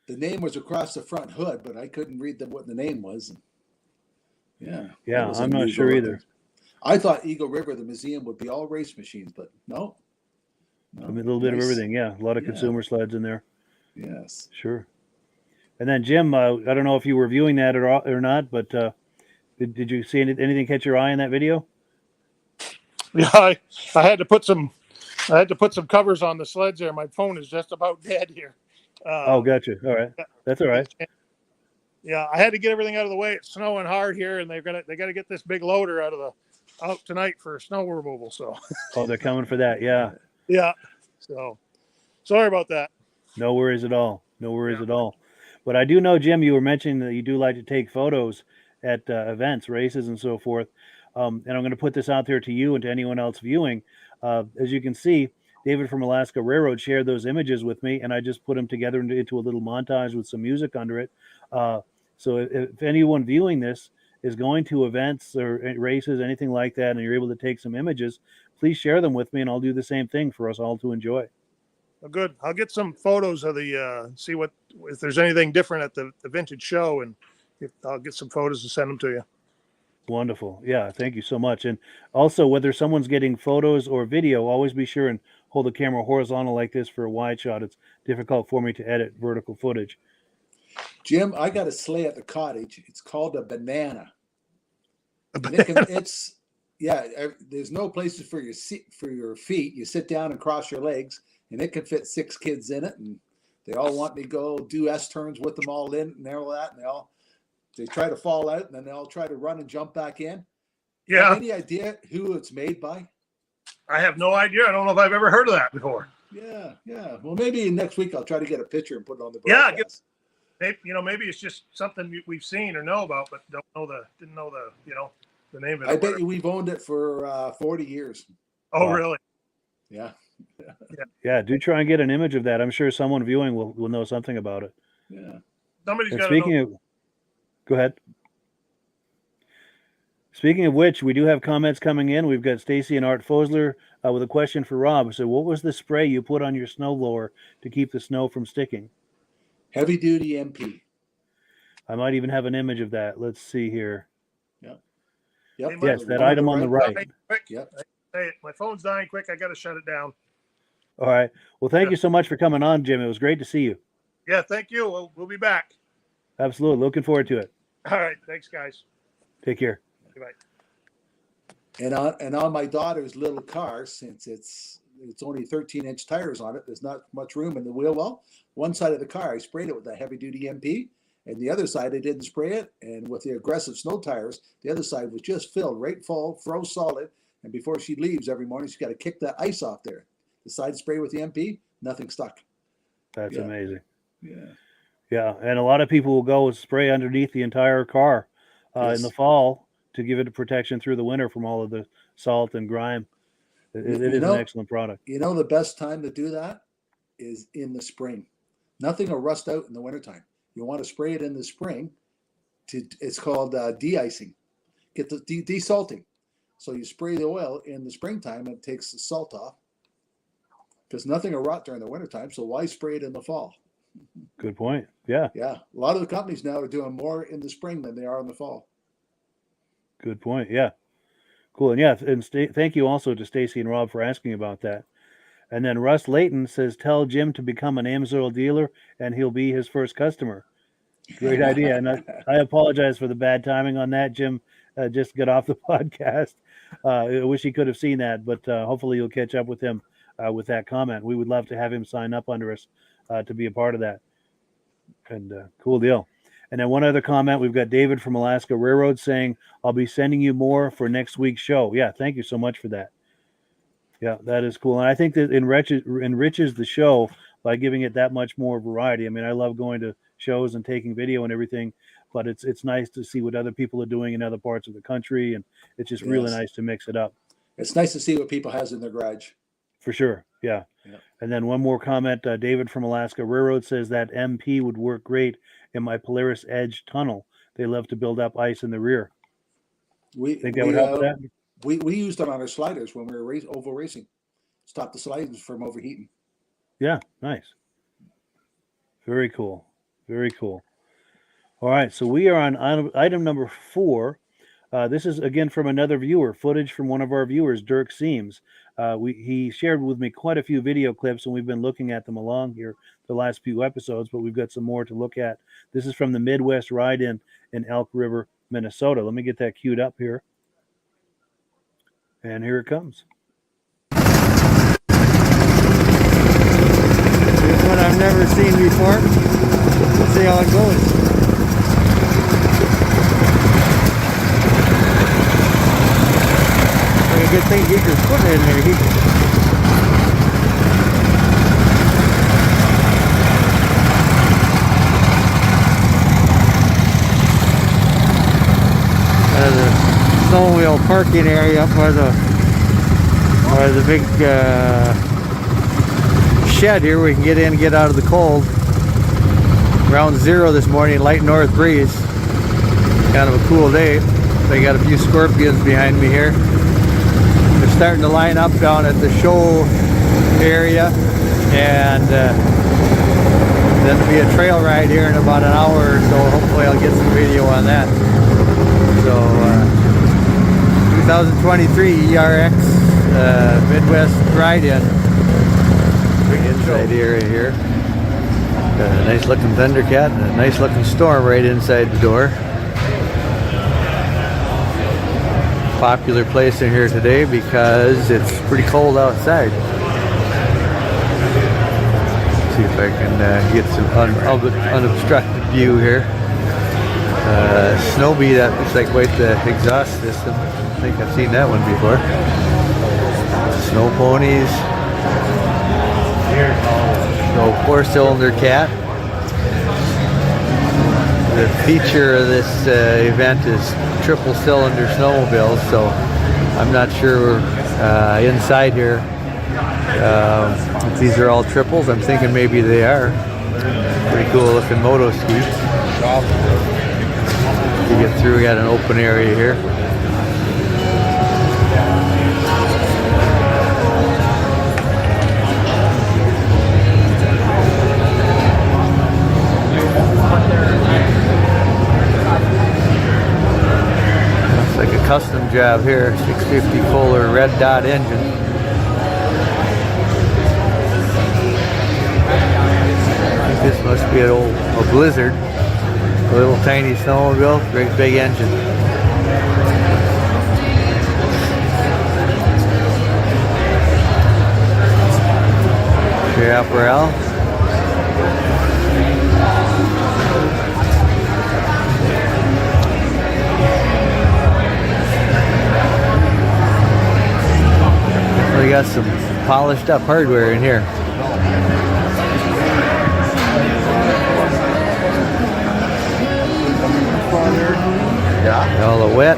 The name was across the front hood, but I couldn't read what the name was. Yeah. Yeah, I'm not sure either. I thought Eagle River, the museum, would be all race machines, but no. I mean, a little bit of everything. Yeah, a lot of consumer sleds in there. Yes. Sure. And then Jim, I don't know if you were viewing that or not, but did you see anything catch your eye in that video? Yeah, I had to put some covers on the sleds there. My phone is just about dead here. Oh, gotcha. All right, that's all right. Yeah, I had to get everything out of the way. It's snowing hard here, and they got to get this big loader out tonight for snow removal. So. Oh, they're coming for that. Yeah. Yeah. So, sorry about that. No worries at all. No worries at all. But I do know, Jim, you were mentioning that you do like to take photos at events, races, and so forth. And I'm going to put this out there to you and to anyone else viewing. As you can see, David from Alaska Railroad shared those images with me, and I just put them together into a little montage with some music under it. So if anyone viewing this is going to events or races, anything like that, and you're able to take some images, please share them with me, and I'll do the same thing for us all to enjoy. Well, good. I'll get some photos of see if there's anything different at the Vintage Show, and I'll get some photos and send them to you. Wonderful. Yeah, thank you so much. And also, whether someone's getting photos or video, always be sure and hold the camera horizontal like this for a wide shot. It's difficult for me to edit vertical footage. Jim, I got a sleigh at the cottage. It's called a banana. There's no places for your feet. You sit down and cross your legs, and it can fit 6 kids in it, and they all want me to go do S-turns with them all in and all that, and they try to fall out, and then they all try to run and jump back in. Yeah. Any idea who it's made by? I have no idea. I don't know if I've ever heard of that before. Yeah. Well, maybe next week I'll try to get a picture and put it on the Yeah, broadcast. maybe it's just something we've seen or know about, but didn't know the name of it. I bet you we've owned it for 40 years. Oh, Wow. really? Yeah. Yeah, do try and get an image of that. I'm sure someone viewing will know something about it. Yeah. Somebody's And got to know. go ahead. Speaking of which, we do have comments coming in. We've got Stacy and Art Fosler with a question for Rob. So, what was the spray you put on your snowblower to keep the snow from sticking? Heavy duty MP. I might even have an image of that. Let's see here. Yep. Yes, that item on the right. Quick. Yep. Hey, my phone's dying quick. I got to shut it down. All right. Well, thank you so much for coming on, Jim. It was great to see you. Yeah, thank you. We'll be back. Absolutely. Looking forward to it. All right. Thanks, guys. Take care. Bye. And on my daughter's little car, since it's only 13-inch tires on it, there's not much room in the wheel well. One side of the car, I sprayed it with a heavy-duty MP, and the other side, I didn't spray it. And with the aggressive snow tires, the other side was just filled right full, froze solid. And before she leaves every morning, she's got to kick that ice off there. The side spray with the MP, nothing stuck. That's amazing. Yeah. Yeah, and a lot of people will go and spray underneath the entire car in the fall to give it protection through the winter from all of the salt and grime. It is an excellent product. You know, the best time to do that is in the spring. Nothing will rust out in the wintertime. You want to spray it in the spring. It's called de-icing. Get the desalting. So you spray the oil in the springtime and it takes the salt off. Because nothing will rot during the wintertime, so why spray it in the fall? Good point. Yeah. Yeah. A lot of the companies now are doing more in the spring than they are in the fall. Good point. Yeah. Cool. And yeah, and thank you also to Stacy and Rob for asking about that. And then Russ Leighton says, tell Jim to become an AMSOIL dealer and he'll be his first customer. Great idea. And I apologize for the bad timing on that. Jim just got off the podcast. I wish he could have seen that, but hopefully you'll catch up with him with that comment. We would love to have him sign up under us to be a part of that. And cool deal. And then one other comment, we've got David from Alaska Railroad saying, I'll be sending you more for next week's show. Yeah, thank you so much for that. Yeah, that is cool. And I think that enriches the show by giving it that much more variety. I mean, I love going to shows and taking video and everything, but it's nice to see what other people are doing in other parts of the country. And it's just really nice to mix it up. It's nice to see what people has in their garage. For sure. Yeah. And then one more comment, David from Alaska Railroad says that MP would work great in my Polaris Edge tunnel. They love to build up ice in the rear. Think that would help with that? We used them on our sliders when we were oval racing. Stop the sliders from overheating. Yeah, nice. Very cool. Very cool. All right, so we are on item number 4. This is, again, from another viewer, footage from one of our viewers, Dirk Seams. He shared with me quite a few video clips, and we've been looking at them along here the last few episodes, but we've got some more to look at. This is from the Midwest Ride-In in Elk River, Minnesota. Let me get that queued up here. And here it comes. This one I've never seen before. Let's see how it goes. A good thing to get your foot in there. The snowmobile parking area up by the big shed here. We can get in and get out of the cold. Around 0 this morning, light north breeze. Kind of a cool day. They got a few scorpions behind me here. They're starting to line up down at the show area, and then there'll be a trail ride here in about an hour or so. Hopefully I'll get some video on that. So 2023 ERX Midwest Ride-In. Inside area here. Got a nice looking Thundercat and a nice looking Storm right inside the door. Popular place in here today because it's pretty cold outside. See if I can get some unobstructed view here. Snowbee, that looks like quite the exhaust system. I think I've seen that one before. Snow ponies. So 4-cylinder cat. The feature of this event is triple cylinder snowmobiles, so I'm not sure inside here if these are all triples. I'm thinking maybe they are. Pretty cool looking moto ski. To get through, we got an open area here. Looks like a custom job here, 650 Kohler red dot engine. This must be a Blizzard, a little tiny snowmobile, great big engine. Chaparral. We got some polished up hardware in here. All the wet.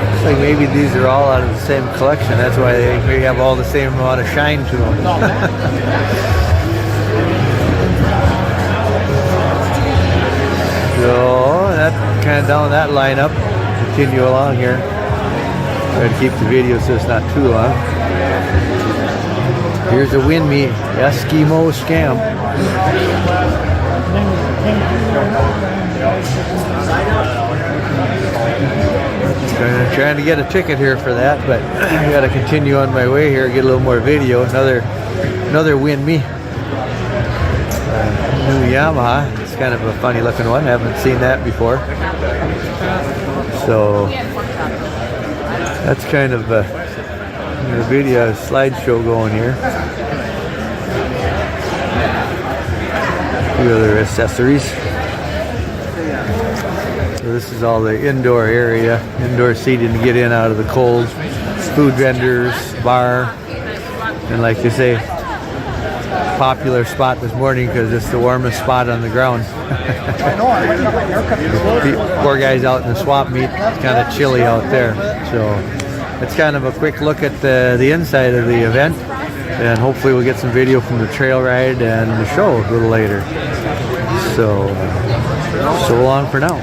Looks like maybe these are all out of the same collection. That's why they maybe have all the same amount of shine to them. So that kind of down that lineup. Continue along here. Try to keep the video so it's not too long. Here's a Winme Eskimo Scam. Trying to get a ticket here for that, but I got to continue on my way here, get a little more video. Another Winme. New Yamaha. It's kind of a funny looking one. I haven't seen that before. So that's kind of a video slideshow going here. A few other accessories. So this is all the indoor area, indoor seating to get in out of the cold. Food vendors, bar, and like they say, popular spot this morning because it's the warmest spot on the ground. Poor guys out in the swap meet, it's kind of chilly out there. So it's kind of a quick look at the inside of the event, and hopefully we'll get some video from the trail ride and the show a little later. So long for now.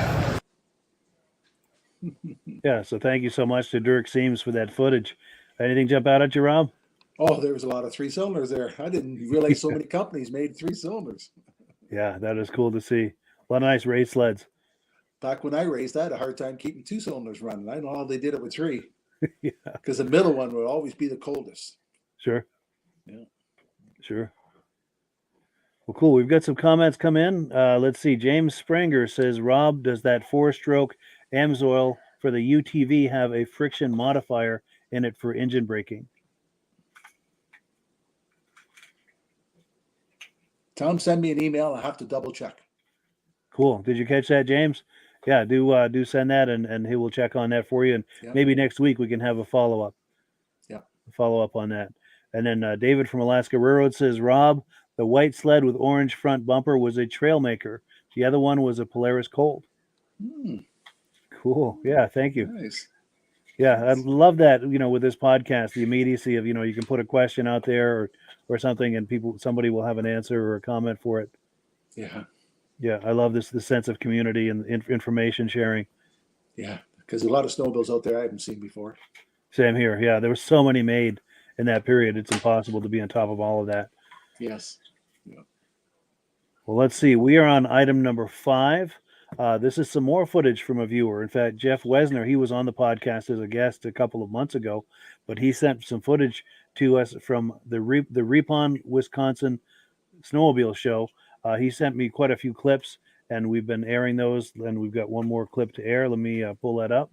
Yeah, so thank you so much to Dirk Seams for that footage. Anything jump out at you, Rob? Oh, there was a lot of 3 cylinders there. I didn't realize so many companies made 3 cylinders. Yeah, that is cool to see. A lot of nice race sleds. Back when I raced, I had a hard time keeping 2 cylinders running. I know how they did it with 3. Yeah. Because the middle one would always be the coldest. Sure. Yeah. Sure. Well, cool. We've got some comments come in. Let's see. James Springer says, Rob, does that 4-stroke AMSOIL for the UTV have a friction modifier in it for engine braking? Tell him send me an email. I have to double check. Cool. Did you catch that, James? Yeah, do send that, and he will check on that for you. And maybe next week we can have a follow-up. Yeah. Follow up on that. And then David from Alaska Railroad says, Rob, the white sled with orange front bumper was a Trailmaker. The other one was a Polaris Colt. Cool. Yeah, thank you. Nice. Yeah, I love that, with this podcast, the immediacy of, you can put a question out there or something and somebody will have an answer or a comment for it. Yeah. Yeah, I love the sense of community and information sharing. Yeah, because a lot of snowmobiles out there I haven't seen before. Same here. Yeah, there were so many made in that period. It's impossible to be on top of all of that. Yes. Yeah. Well, let's see. We are on item number 5. This is some more footage from a viewer. In fact, Jeff Wesner, he was on the podcast as a guest a couple of months ago, but he sent some footage to us from the Ripon, Wisconsin Snowmobile Show. He sent me quite a few clips, and we've been airing those, and we've got one more clip to air. Let me pull that up.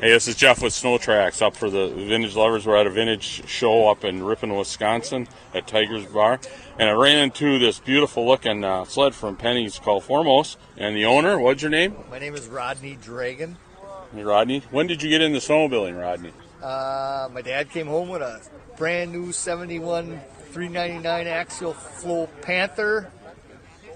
Hey, this is Jeff with Snow Tracks up for the Vintage Lovers. We're at a vintage show up in Ripon, Wisconsin at Tiger's Bar. And I ran into this beautiful looking sled from Penny's called Foremost. And the owner, what's your name? My name is Rodney Dragon. Hey, Rodney. When did you get into snowmobiling, Rodney? My dad came home with a brand new 71 399 axial flow Panther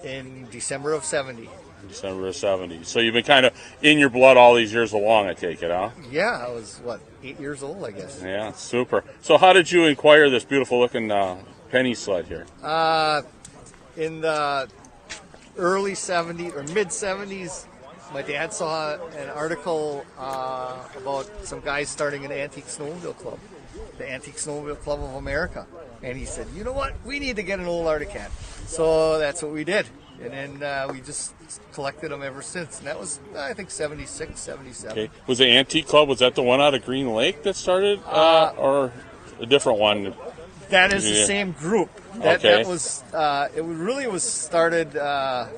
in December of 70. December of 70. So you've been kind of in your blood all these years along, I take it, huh? Yeah, I was, 8 years old, I guess. Yeah, super. So how did you acquire this beautiful looking Penny sled here? In the early 70s or mid 70s, my dad saw an article about some guys starting an antique snowmobile club, the Antique Snowmobile Club of America. And he said, you know what, we need to get an old Arctic cat. So that's what we did. And then we just collected them ever since. And that was, I think, 76, 77. Okay. Was the Antique Club, was that the one out of Green Lake that started? Or a different one? That is the same group. That was, it really was started down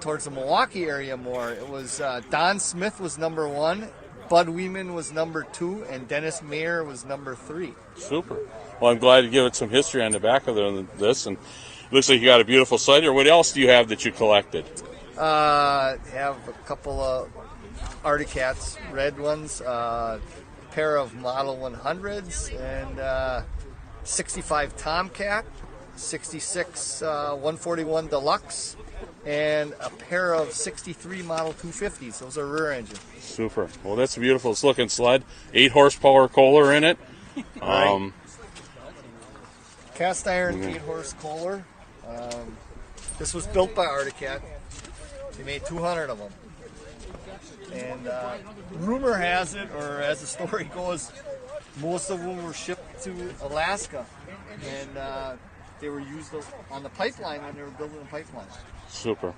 towards the Milwaukee area more. It was Don Smith was number 1, Bud Weeman was number 2, and Dennis Mayer was number 3. Super. Well, I'm glad to give it some history on the back of this, and it looks like you got a beautiful sled here. What else do you have that you collected? Have a couple of Arctic Cats, red ones, pair of Model 100s, and 65 Tomcat, 66 141 Deluxe, and a pair of 63 Model 250s. Those are rear engine. Super. Well, that's a beautiful looking sled. 8 horsepower Kohler in it. Right. Cast iron 8-horse Kohler. This was built by Arctic Cat. They made 200 of them. And rumor has it, or as the story goes, most of them were shipped to Alaska. And they were used on the pipeline when they were building the pipeline. Super.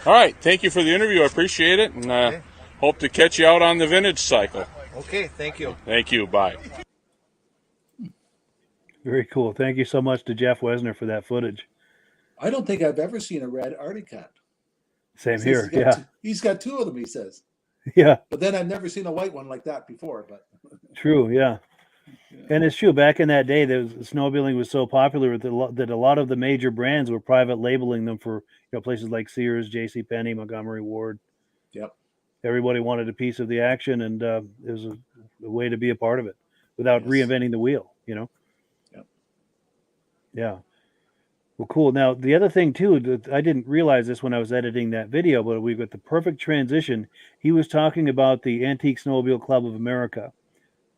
All right. Thank you for the interview. I appreciate it. And hope to catch you out on the vintage cycle. Okay. Thank you. Thank you. Bye. Very cool. Thank you so much to Jeff Wesner for that footage. I don't think I've ever seen a red Arctic cat. Same here. Yeah. He's got 2 of them, he says. Yeah. But then I've never seen a white one like that before. But True. Yeah. And it's true. Back in that day, snowmobiling was so popular that a lot of the major brands were private labeling them for places like Sears, J.C. Penney, Montgomery Ward. Yep. Everybody wanted a piece of the action, and it was a way to be a part of it without reinventing the wheel. Yep. Yeah. Well, cool. Now, the other thing, too, I didn't realize this when I was editing that video, but we've got the perfect transition. He was talking about the Antique Snowmobile Club of America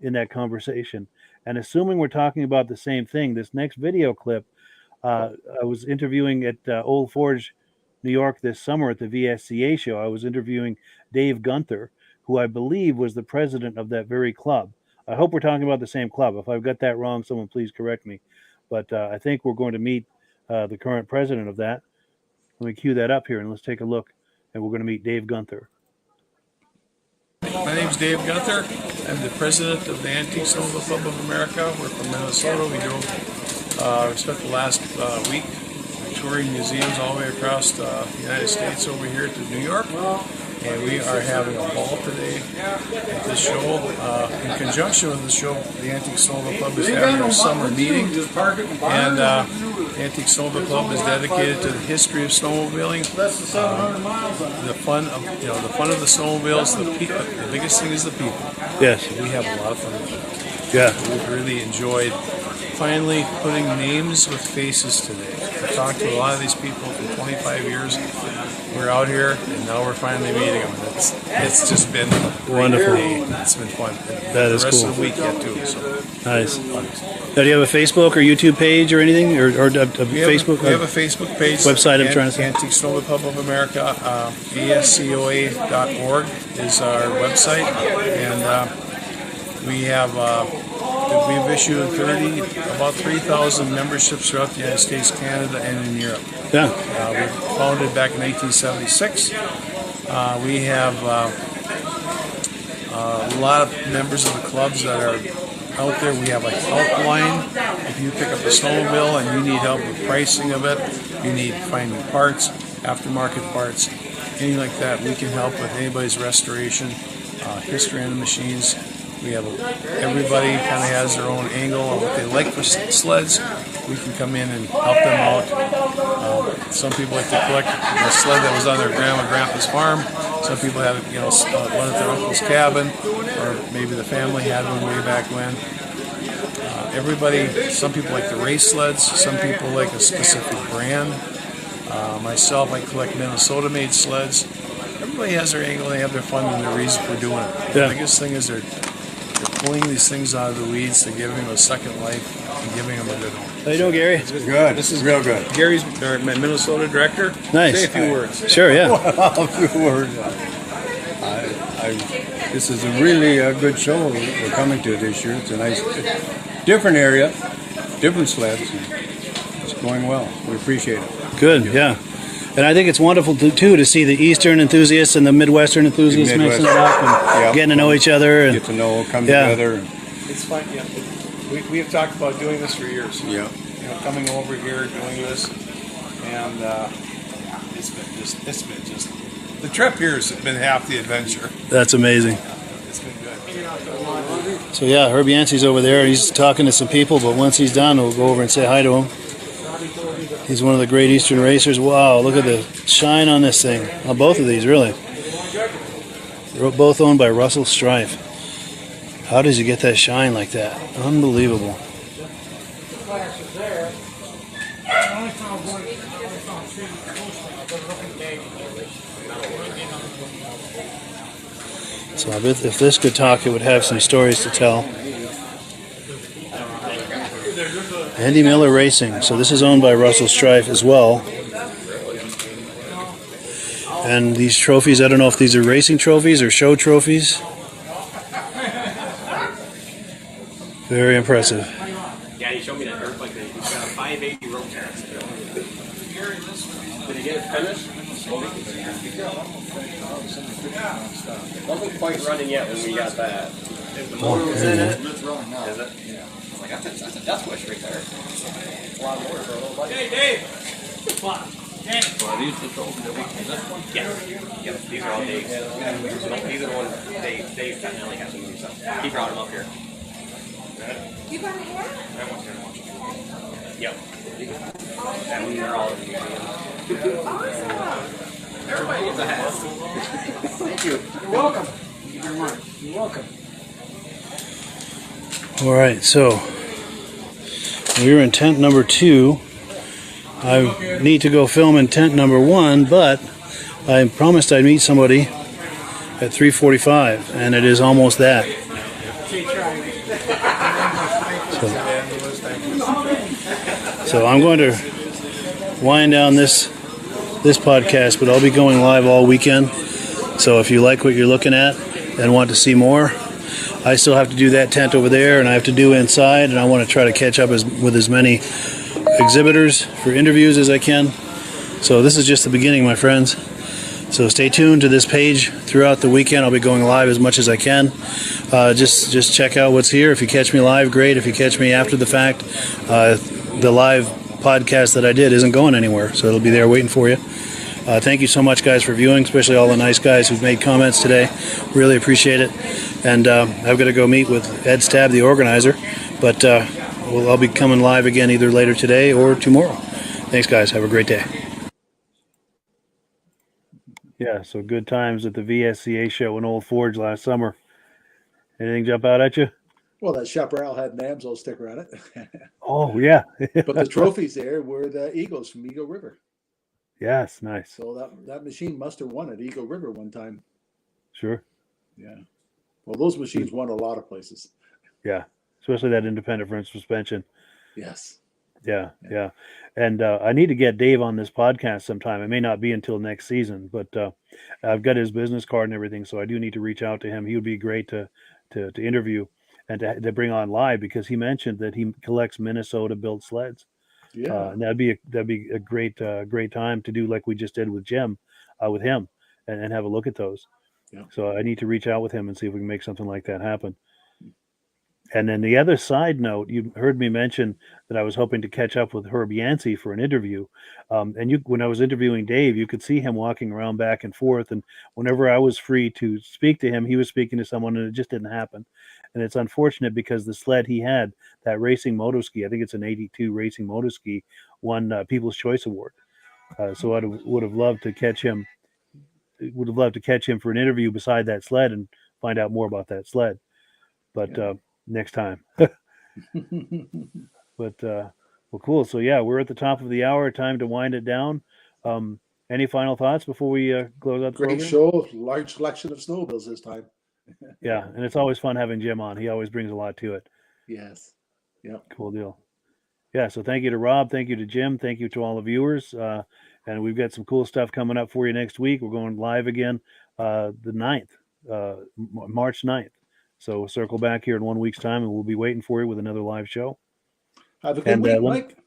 in that conversation. And assuming we're talking about the same thing, this next video clip, I was interviewing at Old Forge, New York this summer at the VSCA Show. I was interviewing Dave Guenther, who I believe was the president of that very club. I hope we're talking about the same club. If I've got that wrong, someone please correct me. But I think we're going to meet the current president of that. Let me cue that up here and let's take a look. And we're going to meet Dave Guenther. My name's Dave Guenther. I'm the president of the Antique Snowmobile Club of America. We're from Minnesota. We spent the last week touring museums all the way across the United States over here to New York. And we are having a ball today at this show. In conjunction with the show, the Antique Snowmobile Club is having a summer meeting. And the Antique Snowmobile Club is dedicated to the history of snowmobiling. The fun of the snowmobiles. The biggest thing is the people. Yes. We have a lot of fun. Yeah. We've really enjoyed finally putting names with faces today. I talked to a lot of these people for 25 years. We're out here, and now we're finally meeting them. It's just been a wonderful day. It's been fun. That is the rest cool. of the week yet too. So. Nice. Now, do you have a Facebook or YouTube page or anything, or Facebook? We have a Facebook page. Website. I'm trying to say. Antique Snowmobile Club of America. VSCOA.org is our website, and we have. We've issued about 3,000 memberships throughout the United States, Canada, and in Europe. Yeah. We were founded back in 1976. We have a lot of members of the clubs that are out there. We have a helpline. If you pick up a snowmobile and you need help with pricing of it, you need finding parts, aftermarket parts, anything like that, we can help with anybody's restoration, history on the machines. We have everybody kind of has their own angle on what they like for sleds. We can come in and help them out. Some people like to collect a sled that was on their grandma and grandpa's farm. Some people have one at their uncle's cabin, or maybe the family had one way back when. Some people like the race sleds. Some people like a specific brand. Myself, I collect Minnesota-made sleds. Everybody has their angle, they have their fun and their reason for doing it. Yeah. The biggest thing is they're pulling these things out of the weeds, they're giving them a second life, and giving them a good home. How you doing, Gary? Good. This is real good. Gary's our Minnesota director. Nice. Say a few words. Sure, yeah. A few words. This is a really good show we're coming to this year. It's a nice, different area, different sleds. It's going well. We appreciate it. Good, yeah. And I think it's wonderful to see the Eastern enthusiasts and the Midwestern enthusiasts mixing it up and getting to know each other and Get to know, come together. It's fun, yeah. We have talked about doing this for years. Yeah. Coming over here, doing this, and it's been just the trip here has been half the adventure. That's amazing. It's been good. So yeah, Herb Yancey's over there. He's talking to some people, but once he's done, we'll go over and say hi to him. He's one of the great Eastern racers. Wow, look at the shine on this thing. On both of these, really. They're both owned by Russell Strife. How does he get that shine like that? Unbelievable. So I bet if this could talk, it would have some stories to tell. Andy Miller Racing. So this is owned by Russell Strife as well. And these trophies, I don't know if these are racing trophies or show trophies. Very impressive. Yeah, he showed me that dirt bike. He's got a 580 road tax. Did he get it finished? Wasn't quite running yet when we got that. The motor was in it. It's running now. Is it? Yeah. I'm like, that's a death wish right there. It's a lot of motor for a little bike. Hey, Dave! Come on. So are these the trophies that we can this one? Yeah. Yep, these are all Dave's. These are the ones Dave definitely has to move stuff. He brought them up here. You got a hat? That one's here. Yep. That one, they're all in the museum. Awesome. Everybody gets a hat. Thank you. You're welcome. Thank you very much. You're welcome. All right, so we're in tent number 2. I need to go film in tent number 1, but I promised I'd meet somebody at 3:45, and it is almost that. So I'm going to wind down this podcast, but I'll be going live all weekend. So if you like what you're looking at and want to see more, I still have to do that tent over there, and I have to do inside, and I want to try to catch up with as many exhibitors for interviews as I can. So this is just the beginning, my friends. So stay tuned to this page throughout the weekend. I'll be going live as much as I can. Just check out what's here. If you catch me live, great. If you catch me after the fact, the live podcast that I did isn't going anywhere, so it'll be there waiting for you. Thank you so much, guys, for viewing, especially all the nice guys who've made comments today. Really appreciate it. And I've got to go meet with Ed Stab, the organizer, but I'll be coming live again either later today or tomorrow. Thanks, guys. Have a great day. Yeah, so good times at the VSCA Show in Old Forge last summer. Anything jump out at you? Well, that Chaparral had an AMSO sticker on it. Oh, yeah. But the trophies there were the Eagles from Eagle River. Yes, nice. So that machine must have won at Eagle River one time. Sure. Yeah. Well, those machines won a lot of places. Yeah, especially that independent front suspension. Yes. Yeah. And I need to get Dave on this podcast sometime. It may not be until next season, but I've got his business card and everything, so I do need to reach out to him. He would be great to interview and to bring on live, because he mentioned that he collects Minnesota-built sleds. Yeah. And that'd be a great time to do like we just did with Jim, with him, and have a look at those. Yeah. So I need to reach out with him and see if we can make something like that happen. And then the other side note, you heard me mention that I was hoping to catch up with Herb Yancey for an interview. And when I was interviewing Dave, you could see him walking around back and forth. And whenever I was free to speak to him, he was speaking to someone, and it just didn't happen. And it's unfortunate because the sled he had, that racing motoski, I think it's an 82 racing motoski, won People's Choice Award. So I would have loved to catch him. Would have loved to catch him for an interview beside that sled and find out more about that sled. But next time. But well, cool. So yeah, we're at the top of the hour. Time to wind it down. Any final thoughts before we close out the Great program? show, large selection of snowmobiles this time. Yeah, and it's always fun having Jim on. He always brings a lot to it. Yes. Yeah. Cool deal. Yeah, so thank you to Rob, thank you to Jim, thank you to all the viewers, and we've got some cool stuff coming up for you next week. We're going live again the 9th, March 9th. So circle back here in 1 week's time, and we'll be waiting for you with another live show. Have a good week, Mike.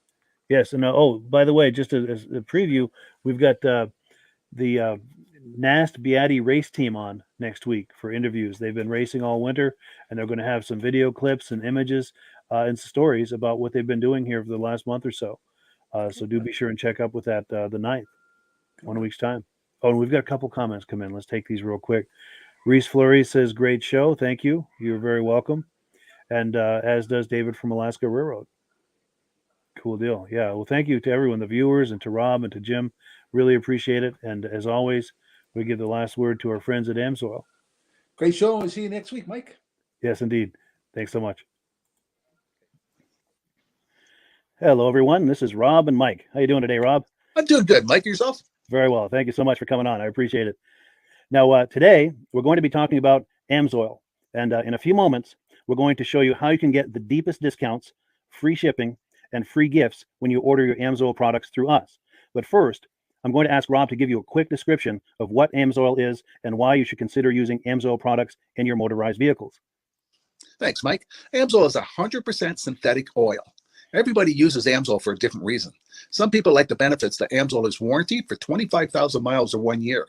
Yes, and oh, by the way, just as a preview, we've got the Nast Beatty race team on next week for interviews. They've been racing all winter, and they're going to have some video clips and images and stories about what they've been doing here for the last month or so. So do be sure and check up with that the 9th, 1 week's time. Oh, and we've got a couple comments come in. Let's take these real quick. Reese Fleury says, great show. Thank you. You're very welcome. And as does David from Alaska Railroad. Cool deal. Yeah. Well, thank you to everyone, the viewers, and to Rob and to Jim. Really appreciate it. And as always, we give the last word to our friends at Amsoil. Great show. We'll see you next week, Mike. Yes, indeed. Thanks so much. Hello, everyone. This is Rob and Mike. How you doing today, Rob? I'm doing good. Mike, yourself? Very well. Thank you so much for coming on. I appreciate it. Now, today, we're going to be talking about Amsoil. And in a few moments, we're going to show you how you can get the deepest discounts, free shipping, and free gifts when you order your Amsoil products through us. But first, I'm going to ask Rob to give you a quick description of what Amsoil is and why you should consider using Amsoil products in your motorized vehicles. Thanks, Mike. Amsoil is 100% synthetic oil. Everybody uses Amsoil for a different reason. Some people like the benefits that Amsoil is warranted for 25,000 miles or 1 year.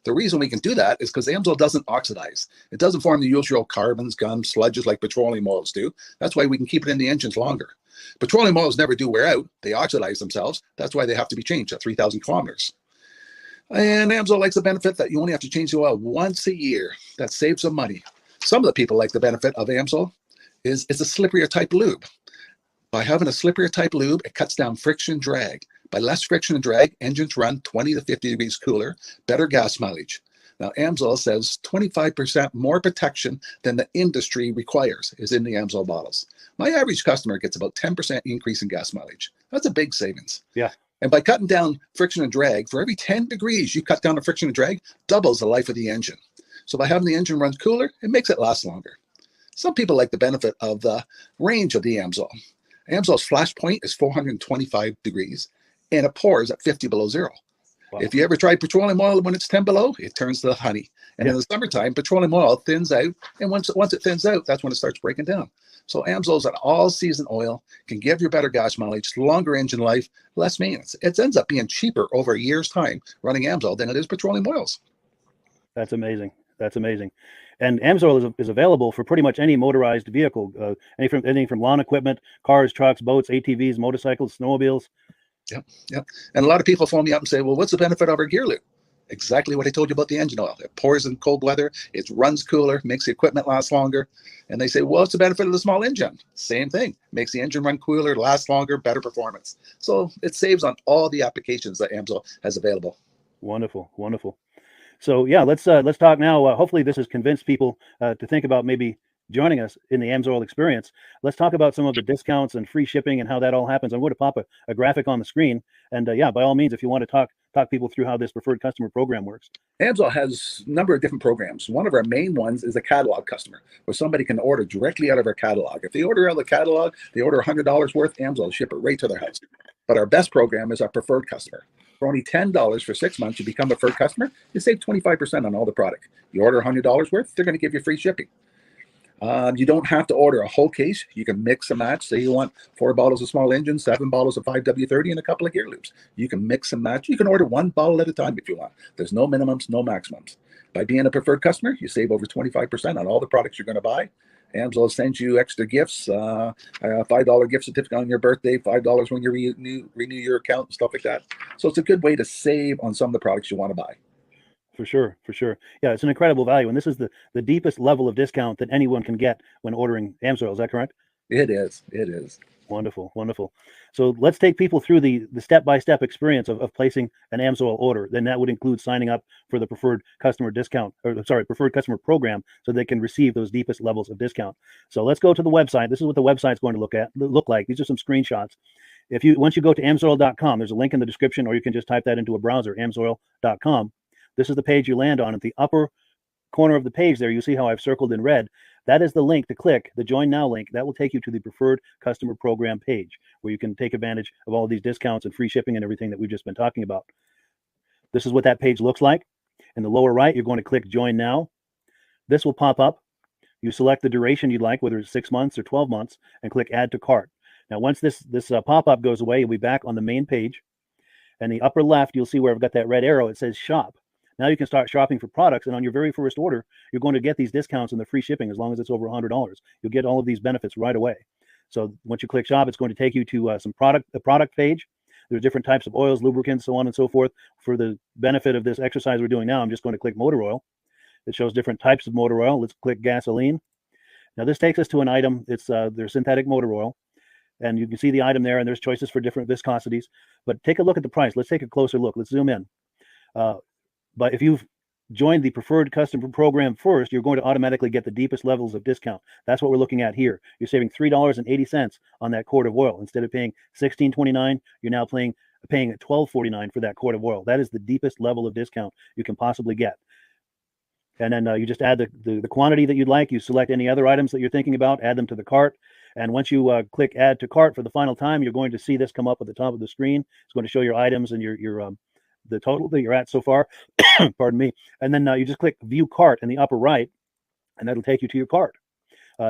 The reason we can do that is because Amsoil doesn't oxidize. It doesn't form the usual carbons, gums, sludges like petroleum oils do. That's why we can keep it in the engines longer. Petroleum oils never do wear out. They oxidize themselves. That's why they have to be changed at 3,000 kilometers. And Amsoil likes the benefit that you only have to change the oil once a year. That saves some money. Some of the people like the benefit of Amsoil is it's a slipperier type lube. By having a slipperier type lube, it cuts down friction drag. By less friction and drag, engines run 20 to 50 degrees cooler, better gas mileage. Now, Amsoil says 25% more protection than the industry requires is in the Amsoil bottles. My average customer gets about 10% increase in gas mileage. That's a big savings. Yeah. And by cutting down friction and drag, for every 10 degrees you cut down the friction and drag, doubles the life of the engine. So by having the engine run cooler, it makes it last longer. Some people like the benefit of the range of the Amsoil. Amsoil's flash point is 425 degrees, and it pours at 50 below zero. Wow. If you ever tried petroleum oil when it's 10 below, it turns to honey. And in the summertime, petroleum oil thins out, and once it thins out, that's when it starts breaking down. So Amsoil is an all-season oil, can give you better gas mileage, longer engine life, less maintenance. It ends up being cheaper over a year's time running Amsoil than it is petroleum oils. That's amazing. That's amazing. And Amsoil is available for pretty much any motorized vehicle, anything from lawn equipment, cars, trucks, boats, ATVs, motorcycles, snowmobiles. Yep. And a lot of people phone me up and say, well, what's the benefit of our gear lube? Exactly what I told you about the engine oil. It pours in cold weather, it runs cooler, makes the equipment last longer. And they say, well, what's the benefit of the small engine? Same thing. Makes the engine run cooler, last longer, better performance. So it saves on all the applications that Amsoil has available. Wonderful, wonderful. So yeah, let's talk now. Hopefully this has convinced people to think about maybe joining us in the Amsoil experience. Let's talk about some of the discounts and free shipping and how that all happens. I'm going to pop a graphic on the screen. And yeah, by all means, if you want to talk people through how this preferred customer program works. Amsoil has a number of different programs. One of our main ones is a catalog customer, where somebody can order directly out of our catalog. If they order out of the catalog, they order $100 worth, Amsoil will ship it right to their house. But our best program is our preferred customer. For only $10 for 6 months, you become a preferred customer, you save 25% on all the product. You order $100 worth, they're going to give you free shipping. You don't have to order a whole case. You can mix and match. Say you want 4 bottles of small engine, 7 bottles of 5W30, and a couple of gear loops. You can mix and match. You can order 1 bottle at a time if you want. There's no minimums, no maximums. By being a preferred customer, you save over 25% on all the products you're going to buy. Amsoil sends you extra gifts, $5 gift certificate on your birthday, $5 when you renew your account and stuff like that. So it's a good way to save on some of the products you want to buy. For sure, for sure. Yeah, it's an incredible value, and this is the deepest level of discount that anyone can get when ordering Amsoil. Is that correct? It is. It is. Wonderful, wonderful. So let's take people through the step-by-step experience of placing an Amsoil order. Then that would include signing up for the preferred customer discount, or sorry, preferred customer program, so they can receive those deepest levels of discount. So let's go to the website. This is what the website's going to look like. These are some screenshots. Once you go to amsoil.com, there's a link in the description, or you can just type that into a browser, amsoil.com. This is the page you land on. At the upper corner of the page there, you see how I've circled in red. That is the link to click, the Join Now link. That will take you to the preferred customer program page, where you can take advantage of all these discounts and free shipping and everything that we've just been talking about. This is what that page looks like. In the lower right, you're going to click Join Now. This will pop up. You select the duration you'd like, whether it's 6 months or 12 months, and click Add to Cart. Now, once this pop-up goes away, you'll be back on the main page. And the upper left, you'll see where I've got that red arrow. It says Shop. Now you can start shopping for products, and on your very first order, you're going to get these discounts and the free shipping as long as it's over $100. You'll get all of these benefits right away. So once you click Shop, it's going to take you to a product page. There's different types of oils, lubricants, so on and so forth. For the benefit of this exercise we're doing now, I'm just going to click motor oil. It shows different types of motor oil. Let's click gasoline. Now this takes us to an item. It's their synthetic motor oil. And you can see the item there, and there's choices for different viscosities. But take a look at the price. Let's take a closer look. Let's zoom in. But if you've joined the preferred customer program first, you're going to automatically get the deepest levels of discount. That's what we're looking at here. You're saving $3.80 on that quart of oil. Instead of paying $16.29, you're now paying $12.49 for that quart of oil. That is the deepest level of discount you can possibly get. And then you just add the quantity that you'd like. You select any other items that you're thinking about, add them to the cart. And once you click Add to Cart for the final time, you're going to see this come up at the top of the screen. It's going to show your items and the total that you're at so far. Pardon me. And then you just click View Cart in the upper right, and that'll take you to your cart.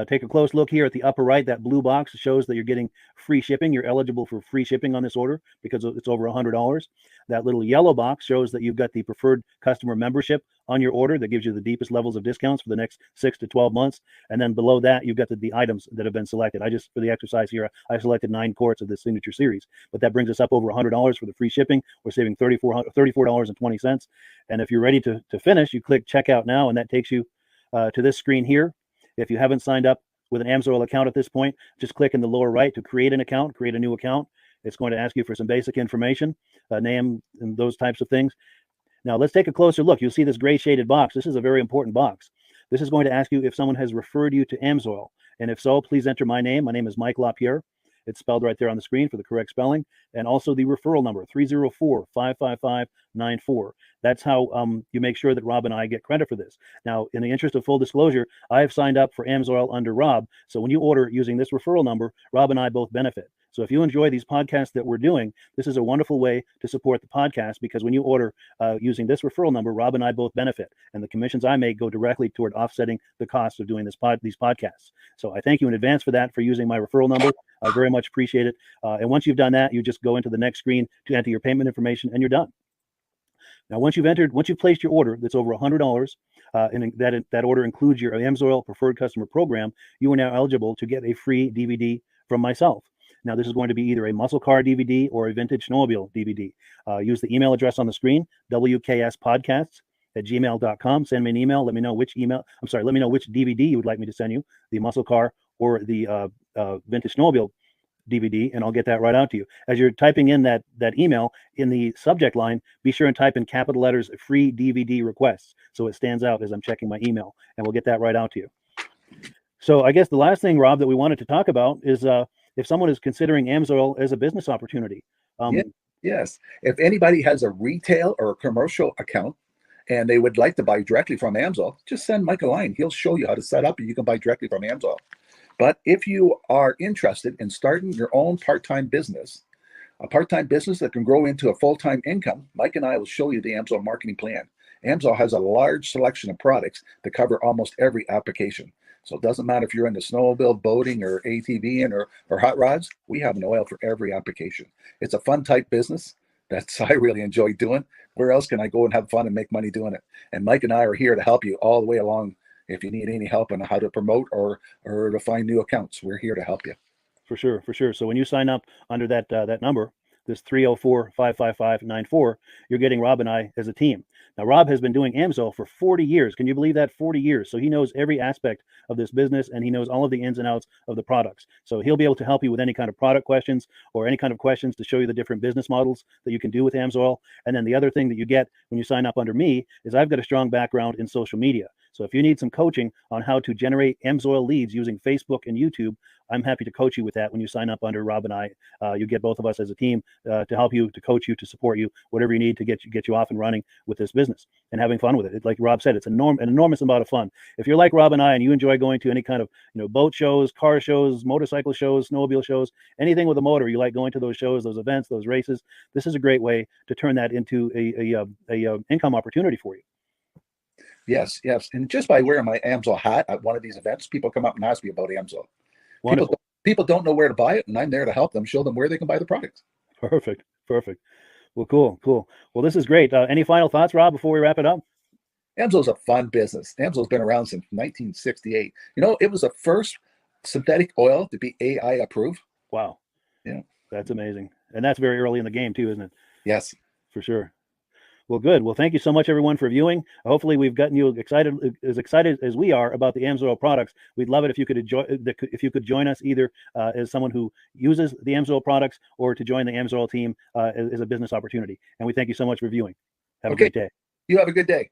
Take a close look here at the upper right. That blue box shows that you're getting free shipping. You're eligible for free shipping on this order because it's over $100. That little yellow box shows that you've got the preferred customer membership on your order that gives you the deepest levels of discounts for the next 6 to 12 months. And then below that, you've got the items that have been selected. For the exercise here, I selected 9 quarts of the signature series, but that brings us up over $100 for the free shipping. We're saving $34.20. And if you're ready to finish, you click Checkout Now, and that takes you to this screen here. If you haven't signed up with an Amsoil account at this point, just click in the lower right to create an account, create a new account. It's going to ask you for some basic information, name, and those types of things. Now let's take a closer look. You'll see this gray shaded box. This is a very important box. This is going to ask you if someone has referred you to Amsoil. And if so, please enter my name. My name is Mike LaPierre. It's spelled right there on the screen for the correct spelling. And also the referral number, 304-555-94. That's how you make sure that Rob and I get credit for this. Now, in the interest of full disclosure, I have signed up for Amsoil under Rob. So when you order using this referral number, Rob and I both benefit. So if you enjoy these podcasts that we're doing, this is a wonderful way to support the podcast, because when you order using this referral number, Rob and I both benefit. And the commissions I make go directly toward offsetting the cost of doing these podcasts. So I thank you in advance for that, for using my referral number. I very much appreciate it. And once you've done that, you just go into the next screen to enter your payment information, and you're done. Now, once you've placed your order that's over $100, and that order includes your Amsoil Preferred Customer Program, you are now eligible to get a free DVD from myself. Now, this is going to be either a muscle car DVD or a vintage snowmobile DVD. Use the email address on the screen, wkspodcasts@gmail.com. Send me an email. Let me know which DVD you would like me to send you, the muscle car or the vintage snowmobile DVD, and I'll get that right out to you. As you're typing in that email, in the subject line, be sure and type in capital letters "free DVD requests" so it stands out as I'm checking my email, and we'll get that right out to you. So I guess the last thing, Rob, that we wanted to talk about is if someone is considering Amsoil as a business opportunity. Yes. If anybody has a retail or a commercial account and they would like to buy directly from Amsoil, just send Mike a line. He'll show you how to set up, and you can buy directly from Amsoil. But if you are interested in starting your own part-time business, a part-time business that can grow into a full-time income, Mike and I will show you the Amsoil marketing plan. Amsoil has a large selection of products that cover almost every application. So it doesn't matter if you're into snowmobile, boating, or ATVing, or hot rods, we have an oil for every application. It's a fun type business that's I really enjoy doing. Where else can I go and have fun and make money doing it? And Mike and I are here to help you all the way along If you need any help on how to promote or to find new accounts, we're here to help you. For sure, for sure. So when you sign up under that that number, this 304-555-94, you're getting Rob and I as a team. Now, Rob has been doing AMSOIL for 40 years. Can you believe that? 40 years. So he knows every aspect of this business, and he knows all of the ins and outs of the products. So he'll be able to help you with any kind of product questions or any kind of questions to show you the different business models that you can do with AMSOIL. And then the other thing that you get when you sign up under me is I've got a strong background in social media. So if you need some coaching on how to generate AMSOIL leads using Facebook and YouTube, I'm happy to coach you with that when you sign up under Rob and I. You get both of us as a team to help you, to coach you, to support you, whatever you need to get you off and running with this business and having fun with it. Like Rob said, it's an enormous amount of fun. If you're like Rob and I and you enjoy going to any kind of boat shows, car shows, motorcycle shows, snowmobile shows, anything with a motor, you like going to those shows, those events, those races, this is a great way to turn that into a income opportunity for you. Yes. And just by wearing my AMSOIL hat at one of these events, people come up and ask me about AMSOIL. Wonderful. People don't know where to buy it, and I'm there to help them, show them where they can buy the products. Perfect. Well, cool. Well, this is great. Any final thoughts, Rob, before we wrap it up? AMSOIL is a fun business. AMSOIL's been around since 1968. It was the first synthetic oil to be AI approved. Wow. Yeah. That's amazing. And that's very early in the game too, isn't it? Yes. For sure. Well, good. Well, thank you so much, everyone, for viewing. Hopefully, we've gotten you excited as we are about the AMSOIL products. We'd love it if you could join us either as someone who uses the AMSOIL products or to join the AMSOIL team as a business opportunity. And we thank you so much for viewing. Have a great day. You have a good day.